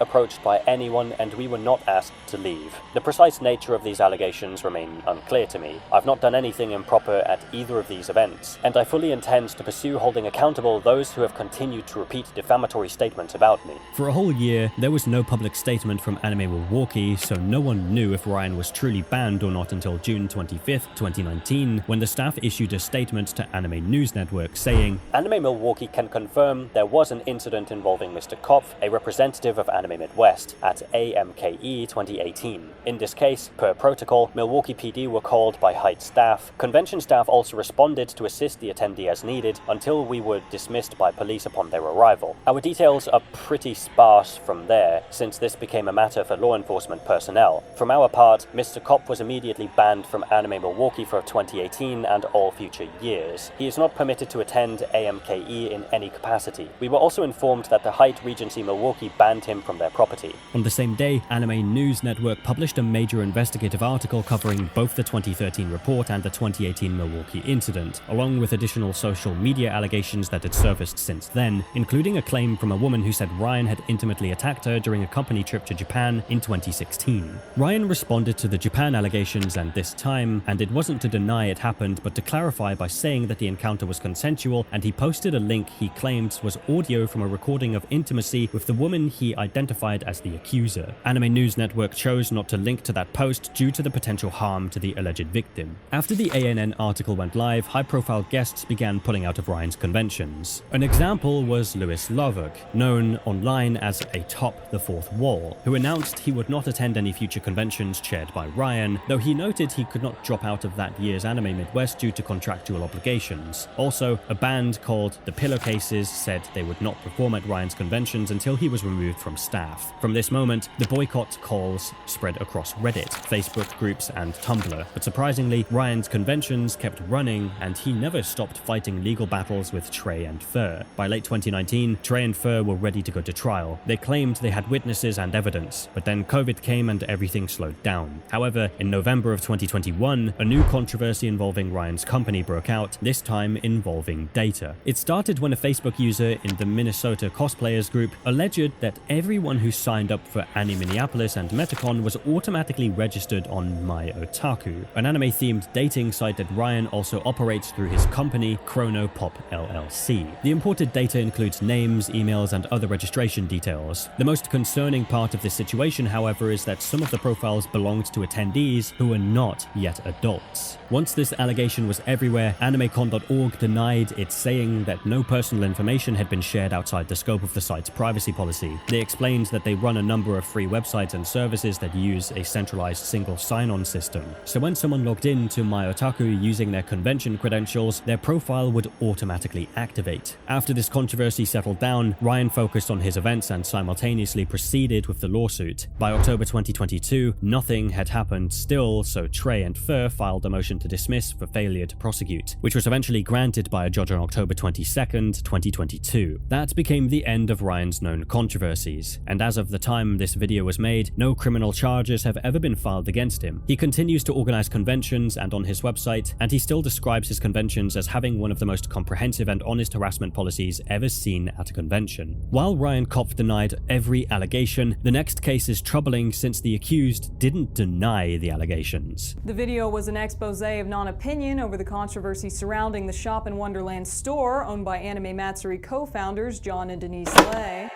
S2: approached by anyone and we were not asked to leave. The precise nature of these allegations remain unclear to me. I've not done anything improper at either of these events, and I fully intend to pursue holding accountable those who have continued to repeat defamatory statements about me."
S1: For a whole year, there was no public statement from Anime Milwaukee, so no one knew if Ryan was truly banned or not until June 25th, 2019, when the staff issued a statement to Anime News Network saying,
S2: "Anime Milwaukee can confirm there was an incident involving Mr. Kopf, a representative of Anime Midwest, at AMKE 2018. In this case, per protocol, Milwaukee PD were called by Haight staff. Convention staff also responded to assist the attendee as needed until we were dismissed by police upon their arrival. Our details are pretty sparse from there, since this became a matter for law enforcement personnel. From our part, Mr. Kopf was immediately banned from Anime Milwaukee for 2018 and all future years. He is not permitted to attend AMKE in any capacity. We were also informed that the Haight Regency Milwaukee banned him from their property."
S1: On the same day, Anime News Network published a major investigative article covering both the 2013 report and the 2018 Milwaukee incident, along with additional social media allegations that had surfaced since then, including a claim from a woman who said Ryan had intimately attacked her during a company trip to Japan in 2016. Ryan responded to the Japan allegations and this time, and it wasn't to deny it happened, but to clarify by saying that the encounter was consensual, and he posted a link he claimed was audio from a recording of intimacy with the woman he identified as the accuser. Anime News Network chose not to link to that post due to the potential harm to the alleged victim. After the ANN article went live, high-profile guests began pulling out of Ryan's conventions. An example was Lewis Lovok, known online as a Top the Fourth Wall, who announced he would not attend any future conventions chaired by Ryan, though he noted he could not drop out of that year's Anime Midwest due to contractual obligations. Also, a band called The Pillowcases said they would not perform at Ryan's conventions until he was removed from staff. From this moment, the boycott calls spread across Reddit, Facebook groups, and Tumblr. But surprisingly, Ryan's conventions kept running, and he never stopped fighting legal battles with Trey and Fur. By late 2019, Trey and Fur were ready to go to trial. They claimed they had witnesses and evidence, but then COVID came and everything slowed down. However, in November of 2021, a new controversy involving Ryan's company broke out, this time involving data. It started when a Facebook user in the Minnesota cosplayers group alleged that everyone who signed up for Minneapolis and Metacon was automatically registered on My Otaku, an anime-themed dating site that Ryan also operates through his company, Chronopop LLC. The imported data includes names, emails, and other registration details. The most concerning part of this situation, however, is that some of the profiles belonged to attendees who were not yet adults. Once this allegation was everywhere, AnimeCon.org denied it, saying that no personal information had been shared outside the scope of the site's privacy policy. They explained that they run a number of free websites and services that use a centralized single sign-on system. So when someone logged in to My Otaku using their convention credentials, their profile would automatically activate. After this controversy settled down, Ryan focused on his events and simultaneously proceeded with the lawsuit. By October 2022, nothing had happened still, so Trey and Fur filed a motion to dismiss for failure to prosecute, which was eventually granted by a judge on October 22nd, 2022. That became the end of Ryan's known controversies, and as of the time this video was made, no criminal charges have ever been filed against him. He continues to organize conventions and on his website, and he still describes his conventions as having one of the most comprehensive and honest harassment policies ever seen at a convention. While Ryan Kopf denied every allegation, the next case is troubling since the accused didn't deny the allegations.
S4: The video was an expose of non-opinion over the controversy surrounding the Shop in Wonderland store owned by Anime Matsuri co-founders John and Denise Lay.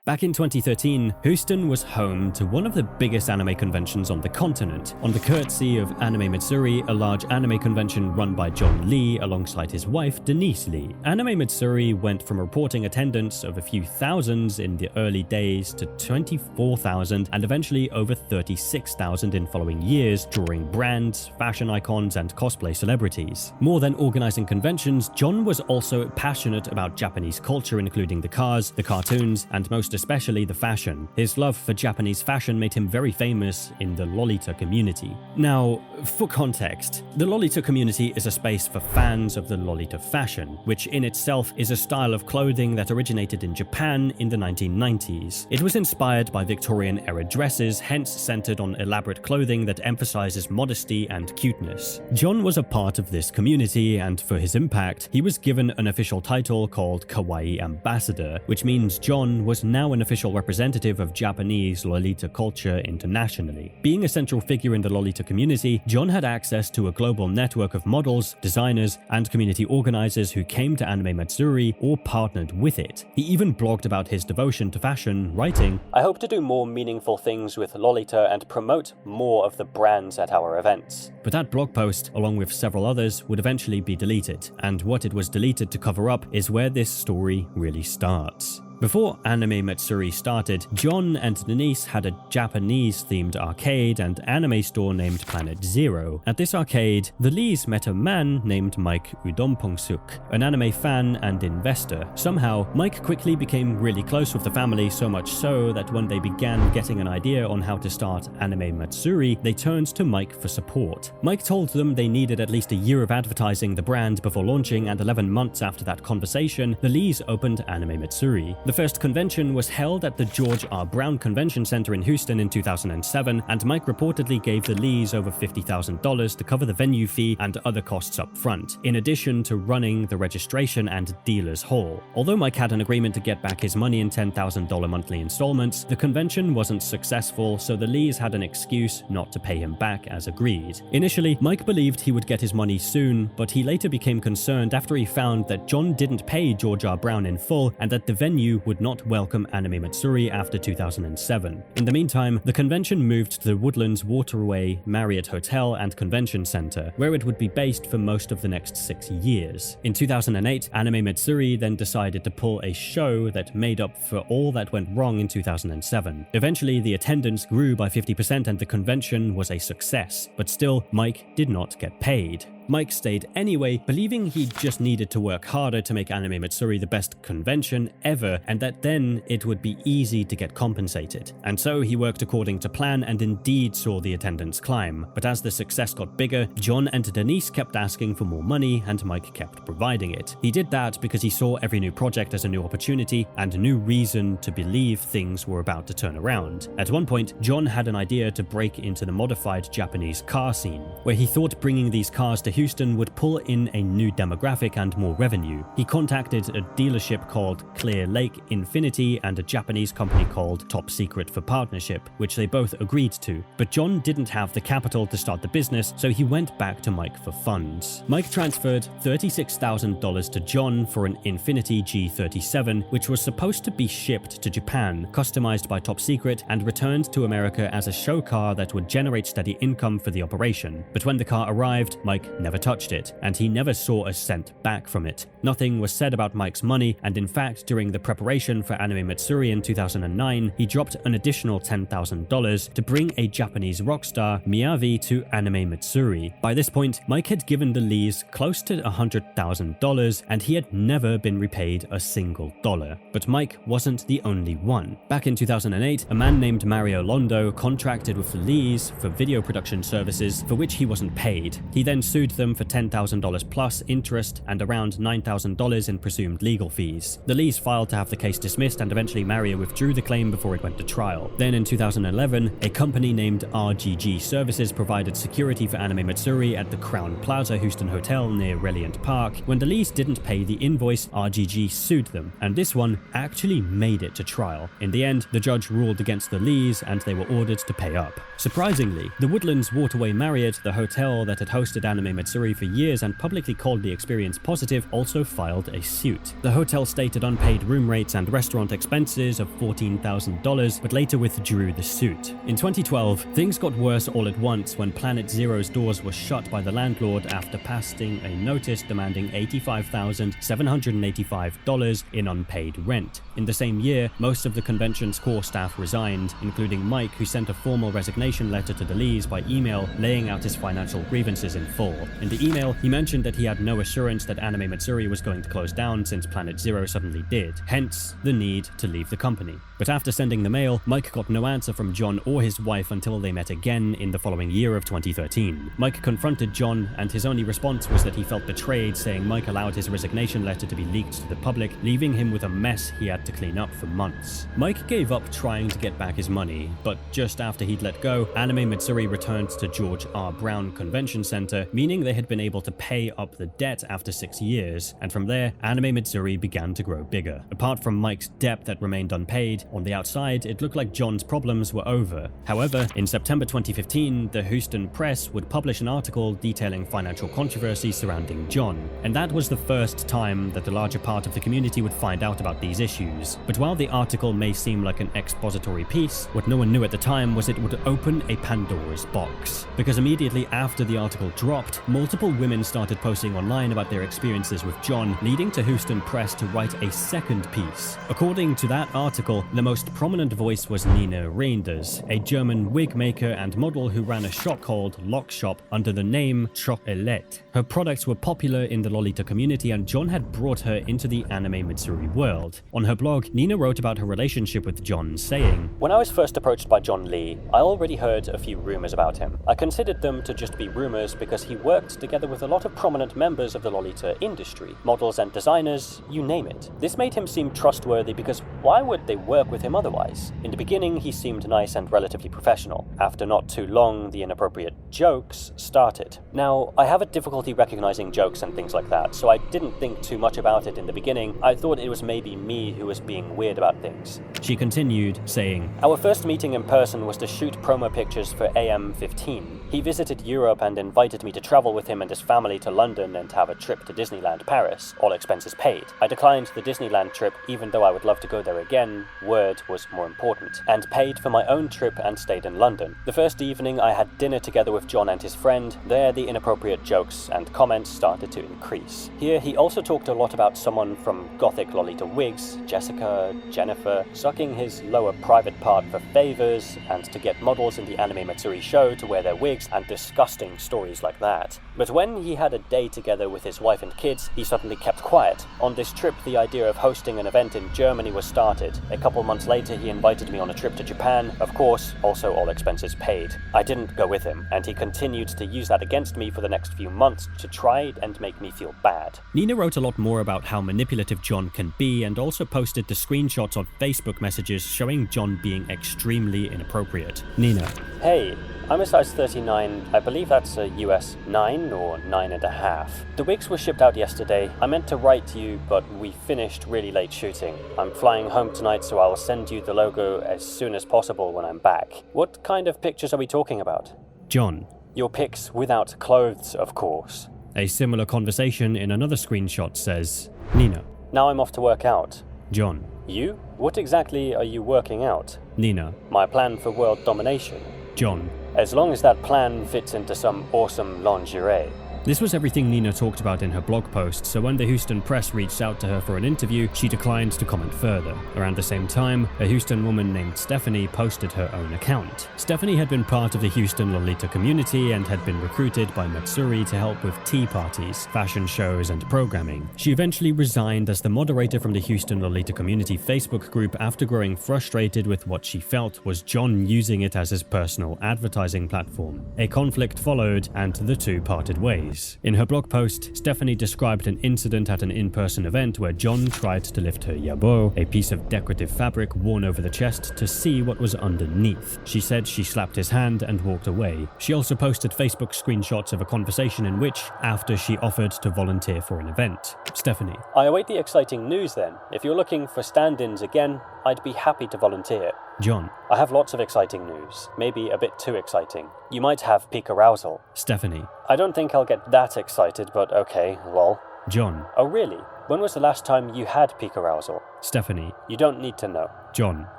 S1: Back in 2013, Houston was home to one of the biggest anime conventions on the continent, on the courtesy of Anime Matsuri, a large anime convention run by John Lee alongside his wife Denise Lee. Anime Matsuri went from reporting attendance of a few thousands in the early days to 24,000 and eventually over 36,000 in following years, drawing brands, fashion icons, and cosplay celebrities. More than organizing conventions, John was also passionate about Japanese culture, including the cars, the cartoons, and most most especially the fashion. His love for Japanese fashion made him very famous in the Lolita community. Now, for context, the Lolita community is a space for fans of the Lolita fashion, which in itself is a style of clothing that originated in Japan in the 1990s. It was inspired by Victorian-era dresses, hence centered on elaborate clothing that emphasizes modesty and cuteness. John was a part of this community, and for his impact, he was given an official title called Kawaii Ambassador, which means John was now an official representative of Japanese Lolita culture internationally. Being a central figure in the Lolita community, John had access to a global network of models, designers, and community organizers who came to Anime Matsuri or partnered with it. He even blogged about his devotion to fashion, writing,
S2: "I hope to do more meaningful things with Lolita and promote more of the brands at our events."
S1: But that blog post, along with several others, would eventually be deleted, and what it was deleted to cover up is where this story really starts. Before Anime Matsuri started, John and Denise had a Japanese-themed arcade and anime store named Planet Zero. At this arcade, the Lees met a man named Mike Udompongsuk, an anime fan and investor. Somehow, Mike quickly became really close with the family, so much so that when they began getting an idea on how to start Anime Matsuri, they turned to Mike for support. Mike told them they needed at least a year of advertising the brand before launching, and 11 months after that conversation, the Lees opened Anime Matsuri. The first convention was held at the George R. Brown Convention Center in Houston in 2007, and Mike reportedly gave the Lees over $50,000 to cover the venue fee and other costs up front, in addition to running the registration and dealer's hall. Although Mike had an agreement to get back his money in $10,000 monthly installments, the convention wasn't successful, so the Lees had an excuse not to pay him back as agreed. Initially, Mike believed he would get his money soon, but he later became concerned after he found that John didn't pay George R. Brown in full and that the venue would not welcome Anime Matsuri after 2007. In the meantime, the convention moved to the Woodlands Waterway Marriott Hotel and Convention Center, where it would be based for most of the next 6 years. In 2008, Anime Matsuri then decided to pull a show that made up for all that went wrong in 2007. Eventually, the attendance grew by 50% and the convention was a success, but still, Mike did not get paid. Mike stayed anyway, believing he just needed to work harder to make Anime Matsuri the best convention ever, and that then it would be easy to get compensated. And so he worked according to plan and indeed saw the attendance climb. But as the success got bigger, John and Denise kept asking for more money and Mike kept providing it. He did that because he saw every new project as a new opportunity and a new reason to believe things were about to turn around. At one point, John had an idea to break into the modified Japanese car scene, where he thought bringing these cars to Houston would pull in a new demographic and more revenue. He contacted a dealership called Clear Lake Infinity and a Japanese company called Top Secret for partnership, which they both agreed to. But John didn't have the capital to start the business, so he went back to Mike for funds. Mike transferred $36,000 to John for an Infinity G37, which was supposed to be shipped to Japan, customized by Top Secret, and returned to America as a show car that would generate steady income for the operation. But when the car arrived, Mike never touched it, and he never saw a cent back from it. Nothing was said about Mike's money, and in fact, during the preparation for Anime Matsuri in 2009, he dropped an additional $10,000 to bring a Japanese rock star, Miyavi, to Anime Matsuri. By this point, Mike had given the Lees close to $100,000, and he had never been repaid a single dollar. But Mike wasn't the only one. Back in 2008, a man named Mario Londo contracted with the Lees for video production services for which he wasn't paid. He then sued them for $10,000 plus interest and around $9,000 in presumed legal fees. The Lees filed to have the case dismissed, and eventually Mario withdrew the claim before it went to trial. Then in 2011, a company named RGG Services provided security for Anime Matsuri at the Crown Plaza Houston Hotel near Reliant Park. When the Lees didn't pay the invoice, RGG sued them, and this one actually made it to trial. In the end, the judge ruled against the Lees and they were ordered to pay up. Surprisingly, the Woodlands Waterway Marriott, the hotel that had hosted Anime Matsuri for years and publicly called the experience positive, also filed a suit. The hotel stated unpaid room rates and restaurant expenses of $14,000, but later withdrew the suit. In 2012, things got worse all at once when Planet Zero's doors were shut by the landlord after passing a notice demanding $85,785 in unpaid rent. In the same year, most of the convention's core staff resigned, including Mike, who sent a formal resignation letter to the Lees by email laying out his financial grievances in full. In the email, he mentioned that he had no assurance that Anime Matsuri was going to close down since Planet Zero suddenly did, hence the need to leave the company. But after sending the mail, Mike got no answer from John or his wife until they met again in the following year of 2013. Mike confronted John, and his only response was that he felt betrayed, saying Mike allowed his resignation letter to be leaked to the public, leaving him with a mess he had to clean up for months. Mike gave up trying to get back his money, but just after he'd let go, Anime Matsuri returned to George R. Brown Convention Center, meaning they had been able to pay up the debt after 6 years, and from there, Anime Matsuri began to grow bigger. Apart from Mike's debt that remained unpaid, on the outside, it looked like John's problems were over. However, in September 2015, the Houston Press would publish an article detailing financial controversy surrounding John, and that was the first time that the larger part of the community would find out about these issues. But while the article may seem like an expository piece, what no one knew at the time was it would open a Pandora's box. Because immediately after the article dropped, multiple women started posting online about their experiences with John, leading to Houston Press to write a second piece. According to that article, the most prominent voice was Nina Reinders, a German wig maker and model who ran a shop called Lock Shop under the name Chocolate. Her products were popular in the Lolita community, and John had brought her into the Anime Matsuri world. On her blog, Nina wrote about her relationship with John, saying,
S2: "When I was first approached by John Lee, I already heard a few rumors about him. I considered them to just be rumors because he worked together with a lot of prominent members of the Lolita industry, models and designers, you name it. This made him seem trustworthy because why would they work with him otherwise? In the beginning, he seemed nice and relatively professional. After not too long, the inappropriate jokes started. Now, I have a difficulty recognizing jokes and things like that, so I didn't think too much about it in the beginning. I thought it was maybe me who was being weird about things."
S1: She continued, saying,
S2: "Our first meeting in person was to shoot promo pictures for AM15. He visited Europe and invited me to travel with him and his family to London and have a trip to Disneyland Paris, all expenses paid. I declined the Disneyland trip even though I would love to go there again, word was more important, and paid for my own trip and stayed in London. The first evening I had dinner together with John and his friend. There the inappropriate jokes and comments started to increase. Here he also talked a lot about someone from Gothic Lolita wigs, Jessica, Jennifer, sucking his lower private part for favors and to get models in the Anime Matsuri show to wear their wigs, and disgusting stories like that. But when he had a day together with his wife and kids, he suddenly kept quiet. On this trip, the idea of hosting an event in Germany was started. A couple months later, he invited me on a trip to Japan, of course, also all expenses paid. I didn't go with him, and he continued to use that against me for the next few months to try and make me feel bad."
S1: Nina wrote a lot more about how manipulative John can be, and also posted the screenshots of Facebook messages showing John being extremely inappropriate. Nina:
S2: "Hey, I'm a size 39, I believe that's a US 9 or 9.5. The wigs were shipped out yesterday. I meant to write to you, but we finished really late shooting. I'm flying home tonight, so I'll send you the logo as soon as possible when I'm back. What kind of pictures are we talking about?"
S1: John:
S2: "Your pics without clothes, of course."
S1: A similar conversation in another screenshot says, Nina:
S2: "Now I'm off to work out."
S1: John:
S2: "You? What exactly are you working out?"
S1: Nina:
S2: "My plan for world domination."
S1: John:
S2: "As long as that plan fits into some awesome lingerie."
S1: This was everything Nina talked about in her blog post, so when the Houston Press reached out to her for an interview, she declined to comment further. Around the same time, a Houston woman named Stephanie posted her own account. Stephanie had been part of the Houston Lolita community and had been recruited by Matsuri to help with tea parties, fashion shows, and programming. She eventually resigned as the moderator from the Houston Lolita community Facebook group after growing frustrated with what she felt was John using it as his personal advertising platform. A conflict followed, and the two parted ways. In her blog post, Stephanie described an incident at an in-person event where John tried to lift her yabo, a piece of decorative fabric worn over the chest, to see what was underneath. She said she slapped his hand and walked away. She also posted Facebook screenshots of a conversation in which, after she offered to volunteer for an event. Stephanie:
S2: "I await the exciting news then. If you're looking for stand-ins again, I'd be happy to volunteer."
S1: John:
S2: "I have lots of exciting news. Maybe a bit too exciting. You might have peak arousal."
S1: Stephanie:
S2: "I don't think I'll get that excited, but okay, lol."
S1: John:
S2: "Oh really? When was the last time you had peak arousal?"
S1: Stephanie:
S2: "You don't need to know."
S1: John: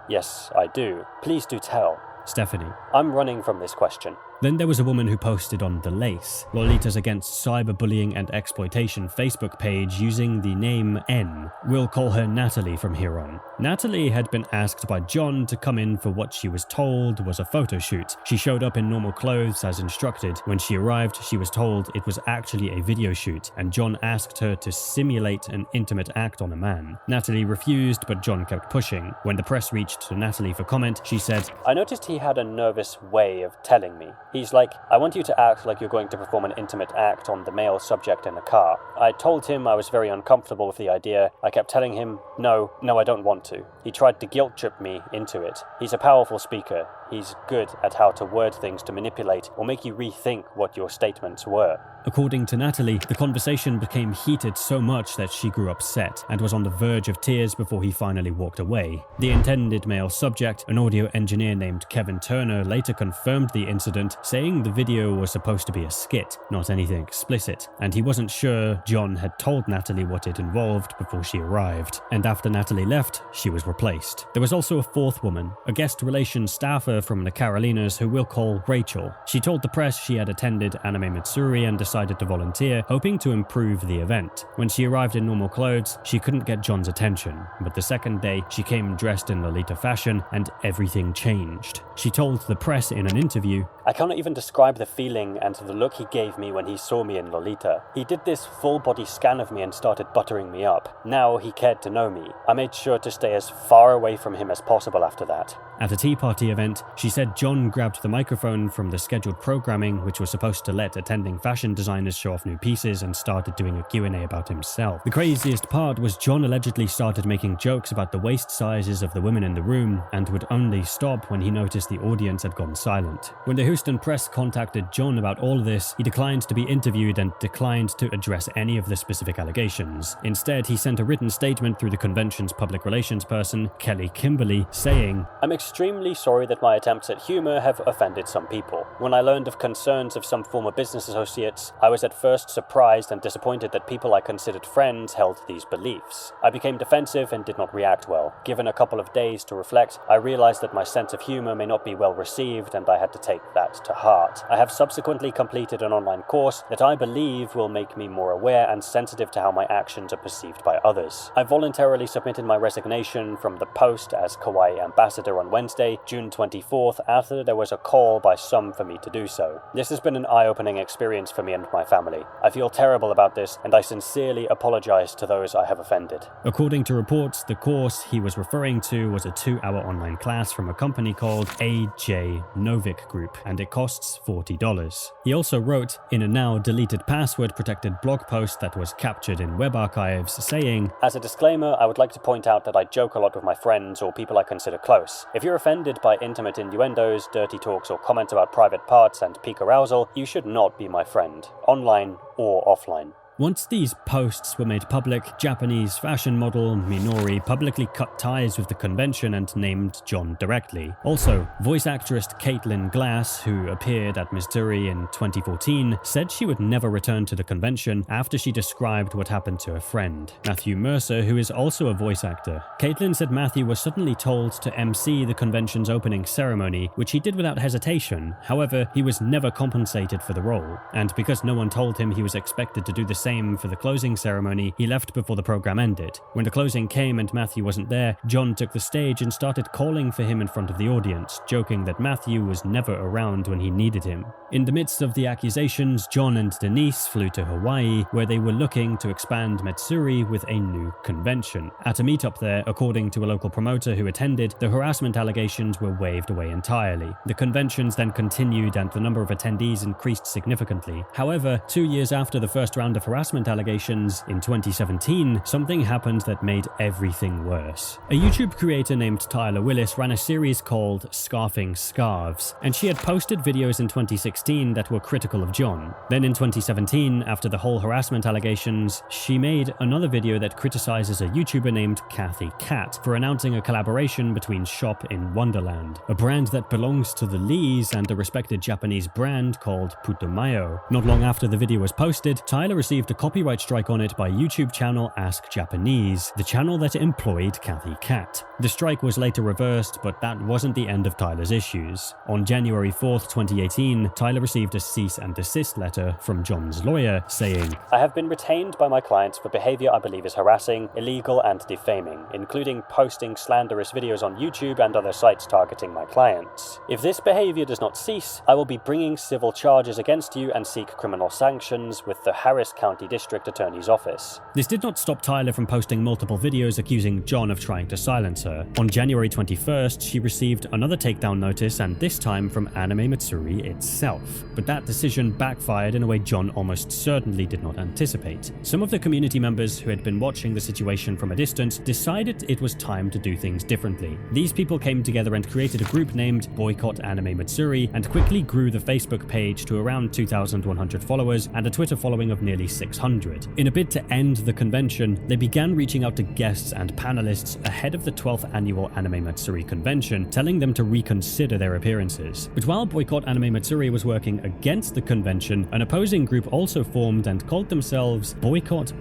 S2: "Yes, I do. Please do tell."
S1: Stephanie:
S2: "I'm running from this question."
S1: Then there was a woman who posted on The Lace, Lolitas Against Cyberbullying and Exploitation Facebook page using the name N. We'll call her Natalie from here on. Natalie had been asked by John to come in for what she was told was a photo shoot. She showed up in normal clothes as instructed. When she arrived, she was told it was actually a video shoot, and John asked her to simulate an intimate act on a man. Natalie refused, but John kept pushing. When the press reached to Natalie for comment, she said,
S2: I noticed he had a nervous way of telling me. He's like, I want you to act like you're going to perform an intimate act on the male subject in the car. I told him I was very uncomfortable with the idea. I kept telling him, no, I don't want to. He tried to guilt trip me into it. He's a powerful speaker. He's good at how to word things to manipulate or make you rethink what your statements were.
S1: According to Natalie, the conversation became heated so much that she grew upset and was on the verge of tears before he finally walked away. The intended male subject, an audio engineer named Kevin Turner, later confirmed the incident, saying the video was supposed to be a skit, not anything explicit, and he wasn't sure John had told Natalie what it involved before she arrived. And after Natalie left, she was replaced. There was also a fourth woman, a guest relations staffer from the Carolinas who we'll call Rachel. She told the press she had attended Anime Matsuri and decided to volunteer, hoping to improve the event. When she arrived in normal clothes, she couldn't get John's attention, but the second day, she came dressed in Lolita fashion and everything changed. She told the press in an interview,
S2: I cannot even describe the feeling and the look he gave me when he saw me in Lolita. He did this full body scan of me and started buttering me up. Now he cared to know me. I made sure to stay as far away from him as possible after that.
S1: At a tea party event, she said John grabbed the microphone from the scheduled programming, which was supposed to let attending fashion designers show off new pieces, and started doing a Q&A about himself. The craziest part was John allegedly started making jokes about the waist sizes of the women in the room and would only stop when he noticed the audience had gone silent. When the Houston press contacted John about all of this, he declined to be interviewed and declined to address any of the specific allegations. Instead, he sent a written statement through the convention's public relations person, Kelly Kimberly, saying,
S2: I'm extremely sorry that my attempts at humor have offended some people. When I learned of concerns of some former business associates, I was at first surprised and disappointed that people I considered friends held these beliefs. I became defensive and did not react well. Given a couple of days to reflect, I realized that my sense of humor may not be well received, and I had to take that to heart. I have subsequently completed an online course that I believe will make me more aware and sensitive to how my actions are perceived by others. I voluntarily submitted my resignation from the post as Kawaii ambassador on Wednesday, June 24th, after there was a call by some for me to do so. This has been an eye-opening experience for me and my family. I feel terrible about this, and I sincerely apologize to those I have offended.
S1: According to reports, the course he was referring to was a 2-hour online class from a company called AJ Novik Group, and it costs $40. He also wrote in a now deleted password-protected blog post that was captured in web archives, saying,
S2: As a disclaimer, I would like to point out that I joke a lot with my friends or people I consider close. If you're offended by intimate innuendos, dirty talks, or comments about private parts and peak arousal, you should not be my friend, online or offline.
S1: Once these posts were made public, Japanese fashion model Minori publicly cut ties with the convention and named John directly. Also, voice actress Caitlin Glass, who appeared at Missouri in 2014, said she would never return to the convention after she described what happened to a friend, Matthew Mercer, who is also a voice actor. Caitlin said Matthew was suddenly told to MC the convention's opening ceremony, which he did without hesitation. However, he was never compensated for the role, and because no one told him he was expected to do the same for the closing ceremony, he left before the program ended. When the closing came and Matthew wasn't there, John took the stage and started calling for him in front of the audience, joking that Matthew was never around when he needed him. In the midst of the accusations, John and Denise flew to Hawaii, where they were looking to expand Matsuri with a new convention. At a meetup there, according to a local promoter who attended, the harassment allegations were waved away entirely. The conventions then continued and the number of attendees increased significantly. However, 2 years after the first round of harassment allegations, in 2017, something happened that made everything worse. A YouTube creator named Tyler Willis ran a series called Scarfing Scarves, and she had posted videos in 2016 that were critical of John. Then in 2017, after the whole harassment allegations, she made another video that criticizes a YouTuber named Kathy Cat for announcing a collaboration between Shop in Wonderland, a brand that belongs to the Lees and a respected Japanese brand called Putumayo. Not long after the video was posted, Tyler received received a copyright strike on it by YouTube channel Ask Japanese, the channel that employed Kathy Cat. The strike was later reversed, but that wasn't the end of Tyler's issues. On January 4th, 2018, Tyler received a cease and desist letter from John's lawyer saying,
S2: I have been retained by my clients for behavior I believe is harassing, illegal, and defaming, including posting slanderous videos on YouTube and other sites targeting my clients. If this behavior does not cease, I will be bringing civil charges against you and seek criminal sanctions with the Harris County District Attorney's Office.
S1: This did not stop Tyler from posting multiple videos accusing John of trying to silence her. On January 21st, she received another takedown notice, and this time from Anime Matsuri itself. But that decision backfired in a way John almost certainly did not anticipate. Some of the community members who had been watching the situation from a distance decided it was time to do things differently. These people came together and created a group named Boycott Anime Matsuri and quickly grew the Facebook page to around 2,100 followers and a Twitter following of nearly 600. In a bid to end the convention, they began reaching out to guests and panelists ahead of the 12th annual Anime Matsuri convention, telling them to reconsider their appearances. But while Boycott Anime Matsuri was working against the convention, an opposing group also formed and called themselves Boycott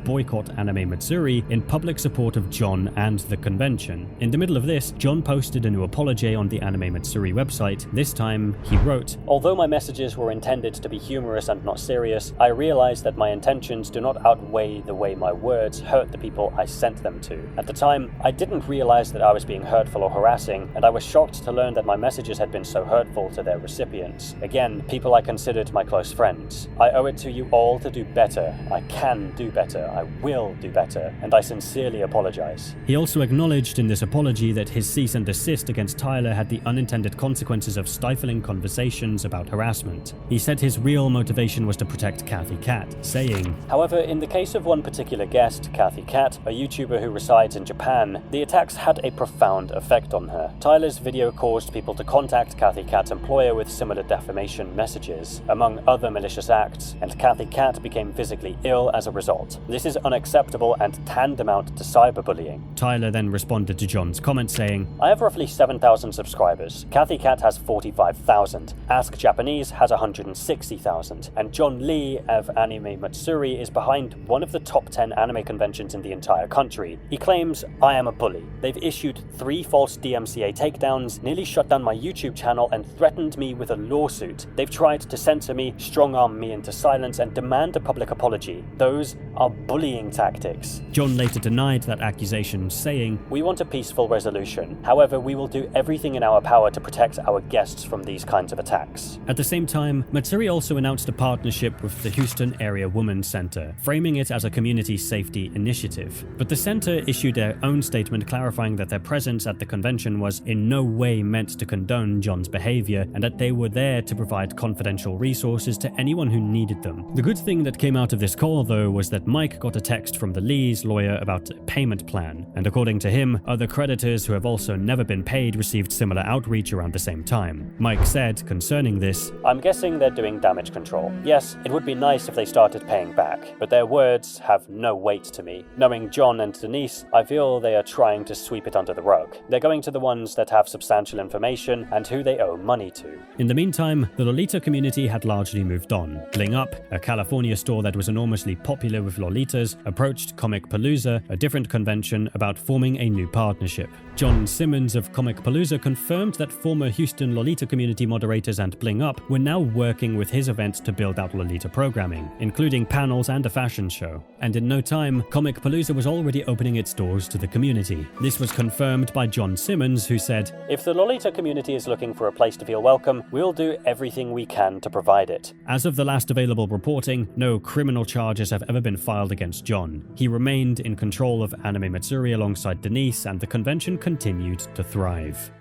S1: Anime Matsuri in public support of John and the convention. In the middle of this, John posted a new apology on the Anime Matsuri website. This time, he wrote,
S2: Although my messages were intended to be humorous and not serious, I realize that my intentions do not outweigh the way my words hurt the people I sent them to. At the time, I didn't realize that I was being hurtful or harassing, and I was shocked to learn that my messages had been so hurtful to their recipients. Again, people I considered my close friends. I owe it to you all to do better. I can do better. I will do better. And I sincerely apologize.
S1: He also acknowledged in this apology that his cease and desist against Tyler had the unintended consequences of stifling conversations about harassment. He said his real motivation was to protect Kathy Cat, saying,
S2: However, in the case of one particular guest, Kathy Cat, a YouTuber who resides in Japan, the attacks had a profound effect on her. Tyler's video caused people to contact Kathy Cat's employer with similar defamation messages, among other malicious acts, and Kathy Cat became physically ill as a result. This is unacceptable and tantamount to cyberbullying.
S1: Tyler then responded to John's comment saying,
S2: I have roughly 7,000 subscribers. Kathy Cat has 45,000. Ask Japanese has 160,000. And John Lee of Anime Matsuri is behind one of the top 10 anime conventions in the entire country. He claims I am a bully. They've issued 3 false DMCA takedowns, nearly shut down my YouTube channel, and threatened me with a lawsuit. They've tried to censor me, strong-arm me into silence, and demand a public apology. Those are bullying tactics.
S1: John later denied that accusation, saying,
S2: We want a peaceful resolution. However, we will do everything in our power to protect our guests from these kinds of attacks.
S1: At the same time, Matsuri also announced a partnership with the Houston Area Women's Center, framing it as a community safety initiative. But the center issued their own statement clarifying that their presence at the convention was in no way meant to condone John's behavior, and that they were there to provide confidential resources to anyone who needed them. The good thing that came out of this call, though, was that Mike got a text from the Lee's lawyer about a payment plan, and according to him, other creditors who have also never been paid received similar outreach around the same time. Mike said, concerning this,
S2: I'm guessing they're doing damage control. Yes, it would be nice if they started paying back, but their words have no weight to me. Knowing John and Denise, I feel they are trying to sweep it under the rug. They're going to the ones that have substantial information and who they owe money to.
S1: In the meantime, the Lolita community had largely moved on. Bling Up, a California store that was enormously popular with Lolitas, approached Comic Palooza, a different convention, about forming a new partnership. John Simmons of Comic Palooza confirmed that former Houston Lolita community moderators and Bling Up were now working with his event to build out Lolita programming, including panels and a fashion show. And in no time, Comic Palooza was already opening its doors to the community. This was confirmed by John Simmons, who said,
S2: If the Lolita community is looking for a place to feel welcome, we'll do everything we can to provide it.
S1: As of the last available reporting, no criminal charges have ever been filed against John. He remained in control of Anime Matsuri alongside Denise, and the convention continued to thrive.